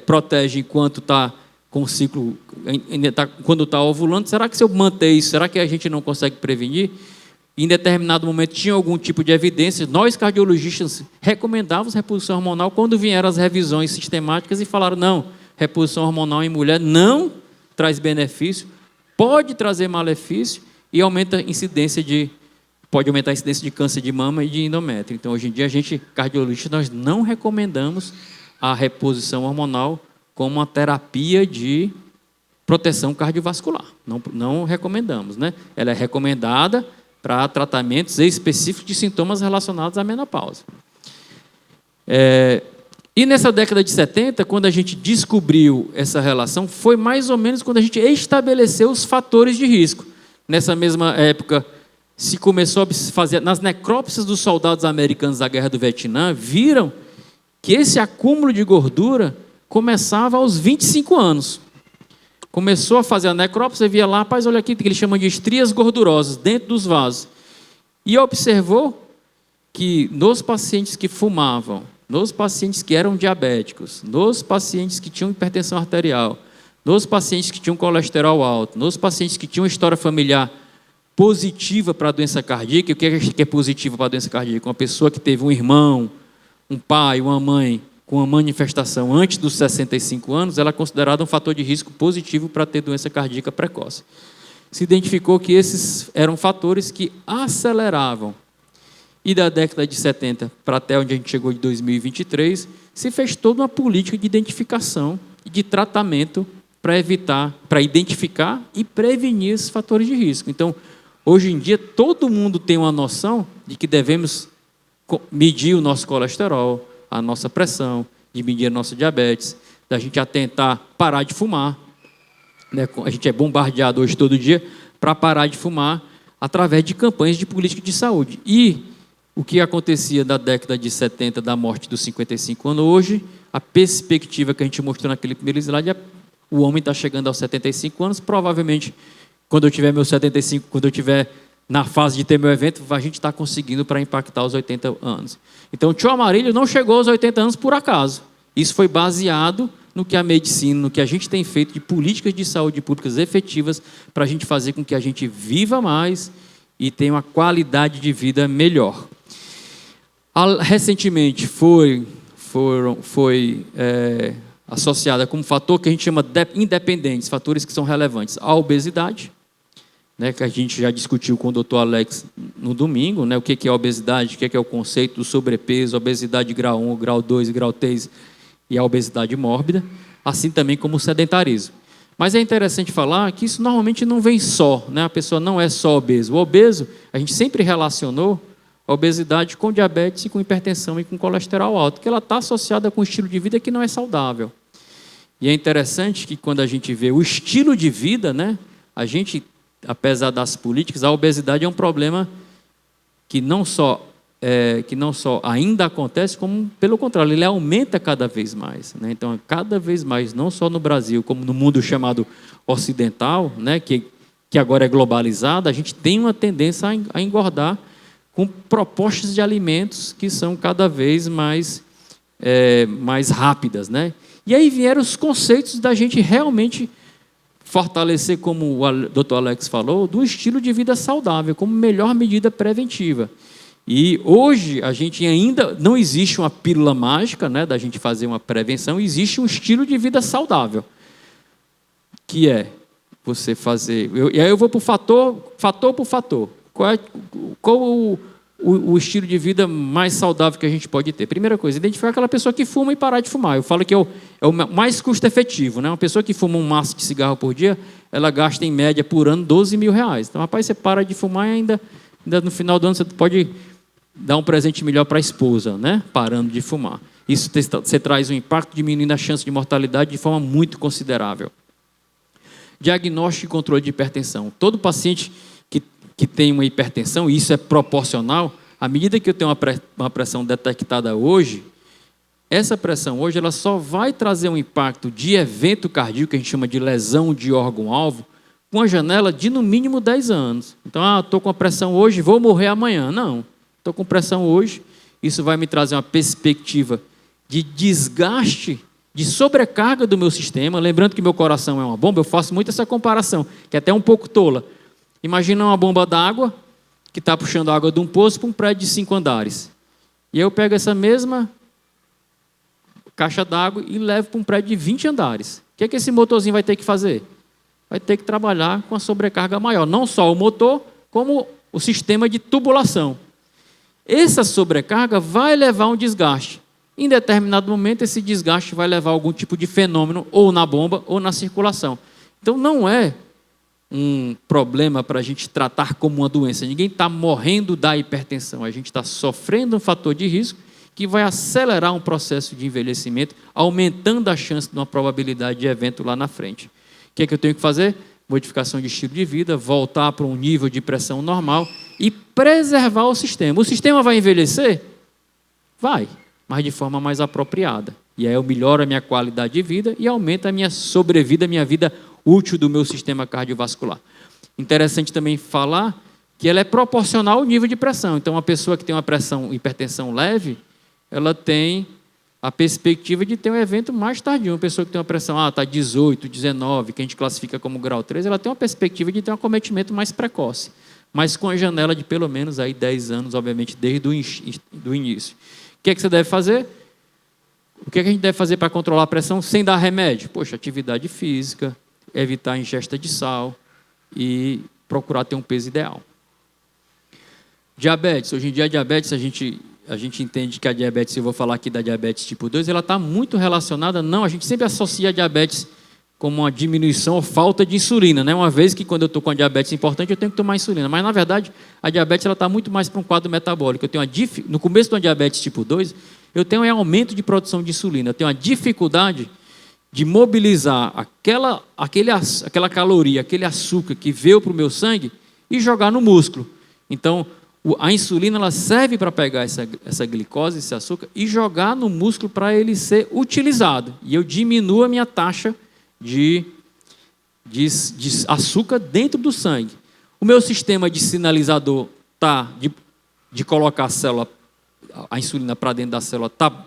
protege enquanto está com o ciclo, quando está ovulando, será que se eu manter isso, será que a gente não consegue prevenir? Em determinado momento tinha algum tipo de evidência, nós cardiologistas recomendávamos reposição hormonal quando vieram as revisões sistemáticas e falaram, não, reposição hormonal em mulher não traz benefício, pode trazer malefício e pode aumentar a incidência de câncer de mama e de endométrio. Então, hoje em dia, cardiologistas, nós não recomendamos a reposição hormonal como uma terapia de proteção cardiovascular. Não recomendamos, né? Ela é recomendada para tratamentos específicos de sintomas relacionados à menopausa. E nessa década de 70, quando a gente descobriu essa relação, foi mais ou menos quando a gente estabeleceu os fatores de risco. Nessa mesma época, se começou a fazer, nas necrópsias dos soldados americanos da Guerra do Vietnã, viram que esse acúmulo de gordura começava aos 25 anos. Começou a fazer a necrópsia, você via lá, rapaz, olha aqui, que eles chamam de estrias gordurosas dentro dos vasos. E observou que nos pacientes que fumavam, nos pacientes que eram diabéticos, nos pacientes que tinham hipertensão arterial, nos pacientes que tinham colesterol alto, nos pacientes que tinham história familiar positiva para a doença cardíaca. O que é positivo para a doença cardíaca? Uma pessoa que teve um irmão, um pai, uma mãe com uma manifestação antes dos 65 anos, ela é considerada um fator de risco positivo para ter doença cardíaca precoce. Se identificou que esses eram fatores que aceleravam. E da década de 70 para até onde a gente chegou de 2023, se fez toda uma política de identificação e de tratamento para identificar e prevenir esses fatores de risco. Então, hoje em dia, todo mundo tem uma noção de que devemos medir o nosso colesterol, a nossa pressão, de medir a nossa diabetes, da gente atentar parar de fumar. Né? A gente é bombardeado hoje todo dia para parar de fumar através de campanhas de política de saúde. E o que acontecia da década de 70, da morte dos 55 anos, hoje, a perspectiva que a gente mostrou naquele primeiro slide é o homem está chegando aos 75 anos, provavelmente, quando eu tiver meus 75, quando eu tiver na fase de ter meu evento, a gente está conseguindo para impactar os 80 anos. Então, o Tio Amarilho não chegou aos 80 anos por acaso. Isso foi baseado no que a medicina, no que a gente tem feito de políticas de saúde públicas efetivas para a gente fazer com que a gente viva mais e tenha uma qualidade de vida melhor. Recentemente foi associada como fator que a gente chama de independentes, fatores que são relevantes, a obesidade, né, que a gente já discutiu com o Dr. Alex no domingo, né, o que é obesidade, o que é o conceito do sobrepeso, obesidade grau 1, grau 2, grau 3 e a obesidade mórbida, assim também como o sedentarismo. Mas é interessante falar que isso normalmente não vem só, né? A pessoa não é só obeso. O obeso, a gente sempre relacionou a obesidade com diabetes e com hipertensão e com colesterol alto, que ela está associada com um estilo de vida que não é saudável. E é interessante que quando a gente vê o estilo de vida, né, a gente, apesar das políticas, a obesidade é um problema que não só ainda acontece, como pelo contrário, ele aumenta cada vez mais, né? Então, cada vez mais, não só no Brasil, como no mundo chamado ocidental, né, que agora é globalizado, a gente tem uma tendência a engordar com propostas de alimentos que são cada vez mais rápidas, né? E aí vieram os conceitos da gente realmente fortalecer, como o Dr. Alex falou, do estilo de vida saudável, como melhor medida preventiva. E hoje a gente ainda não existe uma pílula mágica, né, da gente fazer uma prevenção, existe um estilo de vida saudável, que é você fazer... E aí eu vou por fator por fator. Qual o estilo de vida mais saudável que a gente pode ter? Primeira coisa, identificar aquela pessoa que fuma e parar de fumar. Eu falo que é o mais custo-efetivo, né? Uma pessoa que fuma um maço de cigarro por dia, ela gasta em média por ano R$12 mil. Então, rapaz, você para de fumar e ainda no final do ano você pode dar um presente melhor para a esposa, né? Parando de fumar. Isso você traz um impacto diminuindo a chance de mortalidade de forma muito considerável. Diagnóstico e controle de hipertensão. Todo paciente que tem uma hipertensão, e isso é proporcional, à medida que eu tenho uma pressão detectada hoje, essa pressão hoje ela só vai trazer um impacto de evento cardíaco, que a gente chama de lesão de órgão-alvo, com uma janela de no mínimo 10 anos. Então, estou com a pressão hoje, vou morrer amanhã. Não, estou com pressão hoje, isso vai me trazer uma perspectiva de desgaste, de sobrecarga do meu sistema. Lembrando que meu coração é uma bomba, eu faço muito essa comparação, que é até um pouco tola. Imagina uma bomba d'água que está puxando água de um poço para um prédio de 5 andares. E eu pego essa mesma caixa d'água e levo para um prédio de 20 andares. O que esse motorzinho vai ter que fazer? Vai ter que trabalhar com a sobrecarga maior. Não só o motor, como o sistema de tubulação. Essa sobrecarga vai levar a um desgaste. Em determinado momento, esse desgaste vai levar a algum tipo de fenômeno, ou na bomba, ou na circulação. Então, não é um problema para a gente tratar como uma doença. Ninguém está morrendo da hipertensão. A gente está sofrendo um fator de risco que vai acelerar um processo de envelhecimento, aumentando a chance de uma probabilidade de evento lá na frente. O que é que eu tenho que fazer? Modificação de estilo de vida, voltar para um nível de pressão normal e preservar o sistema. O sistema vai envelhecer? Vai, mas de forma mais apropriada. E aí eu melhoro a minha qualidade de vida e aumento a minha sobrevida, a minha vida útil do meu sistema cardiovascular. Interessante também falar que ela é proporcional ao nível de pressão. Então, uma pessoa que tem uma hipertensão leve, ela tem a perspectiva de ter um evento mais tardio. Uma pessoa que tem uma pressão, está 18, 19, que a gente classifica como grau 3, ela tem uma perspectiva de ter um acometimento mais precoce, mas com a janela de pelo menos aí 10 anos, obviamente, desde o início. O que é que você deve fazer? O que é que a gente deve fazer para controlar a pressão sem dar remédio? Poxa, atividade física, evitar a ingesta de sal e procurar ter um peso ideal. Diabetes. Hoje em dia, a diabetes, a gente entende que a diabetes, se eu vou falar aqui da diabetes tipo 2, ela está muito relacionada, a gente sempre associa a diabetes como uma diminuição ou falta de insulina, né? Uma vez que quando eu estou com a diabetes importante, eu tenho que tomar insulina. Mas, na verdade, a diabetes está muito mais para um quadro metabólico. No começo de uma diabetes tipo 2, eu tenho um aumento de produção de insulina, eu tenho uma dificuldade de mobilizar aquela caloria, aquele açúcar que veio para o meu sangue e jogar no músculo. Então, a insulina ela serve para pegar essa glicose, esse açúcar, e jogar no músculo para ele ser utilizado. E eu diminuo a minha taxa de açúcar dentro do sangue. O meu sistema de sinalizador de colocar a insulina para dentro da célula está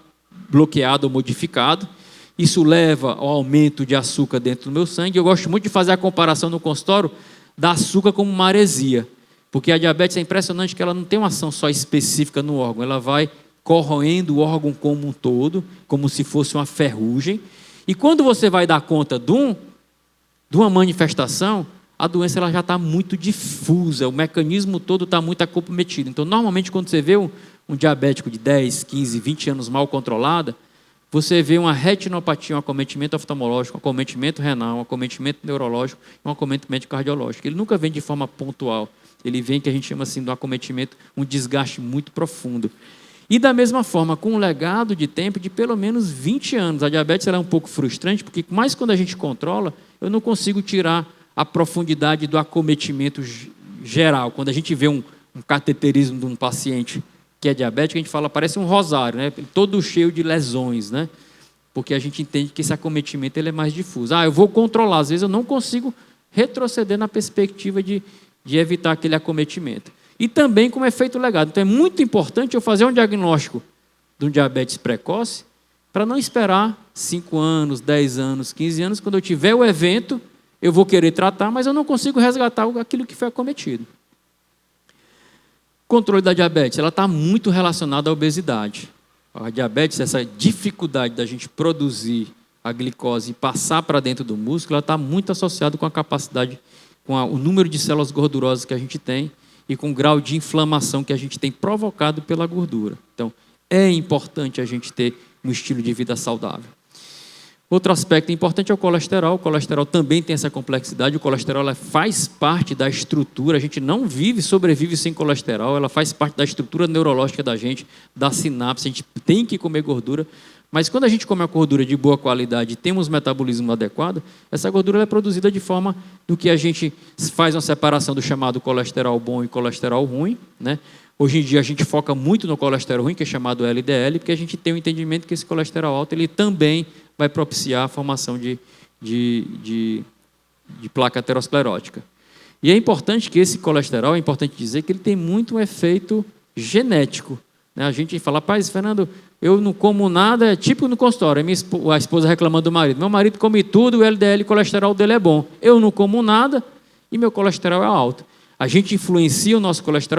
bloqueado ou modificado. Isso leva ao aumento de açúcar dentro do meu sangue. Eu gosto muito de fazer a comparação no consultório da açúcar como maresia. Porque a diabetes é impressionante que ela não tem uma ação só específica no órgão. Ela vai corroendo o órgão como um todo, como se fosse uma ferrugem. E quando você vai dar conta de uma manifestação, a doença ela já está muito difusa, o mecanismo todo está muito acometido. Então, normalmente, quando você vê um diabético de 10, 15, 20 anos mal controlada, você vê uma retinopatia, um acometimento oftalmológico, um acometimento renal, um acometimento neurológico, um acometimento cardiológico. Ele nunca vem de forma pontual. Ele vem, que a gente chama assim, de um acometimento, um desgaste muito profundo. E da mesma forma, com um legado de tempo de pelo menos 20 anos. A diabetes ela é um pouco frustrante, porque mais quando a gente controla, eu não consigo tirar a profundidade do acometimento geral. Quando a gente vê um cateterismo de um paciente que é diabético, a gente fala, parece um rosário, né? Todo cheio de lesões, né? Porque a gente entende que esse acometimento ele é mais difuso. Eu vou controlar, às vezes eu não consigo retroceder na perspectiva de evitar aquele acometimento. E também como efeito legado. Então é muito importante eu fazer um diagnóstico de um diabetes precoce para não esperar 5 anos, 10 anos, 15 anos. Quando eu tiver o evento, eu vou querer tratar, mas eu não consigo resgatar aquilo que foi acometido. O controle da diabetes ela está muito relacionada à obesidade. A diabetes, essa dificuldade da gente produzir a glicose e passar para dentro do músculo, ela está muito associada com a capacidade, com o número de células gordurosas que a gente tem e com o grau de inflamação que a gente tem provocado pela gordura. Então, é importante a gente ter um estilo de vida saudável. Outro aspecto importante é o colesterol. O colesterol também tem essa complexidade. O colesterol ela faz parte da estrutura. A gente não sobrevive sem colesterol. Ela faz parte da estrutura neurológica da gente, da sinapse. A gente tem que comer gordura. Mas quando a gente come a gordura de boa qualidade e temos um metabolismo adequado, essa gordura é produzida de forma do que a gente faz uma separação do chamado colesterol bom e colesterol ruim, né? Hoje em dia a gente foca muito no colesterol ruim, que é chamado LDL, porque a gente tem o entendimento que esse colesterol alto ele também vai propiciar a formação de placa aterosclerótica. E é importante que esse colesterol, é importante dizer que ele tem muito um efeito genético. A gente fala, rapaz, Fernando, eu não como nada, é tipo no consultório, a esposa reclamando do marido. Meu marido come tudo, o LDL, o colesterol dele é bom. Eu não como nada e meu colesterol é alto. A gente influencia o nosso colesterol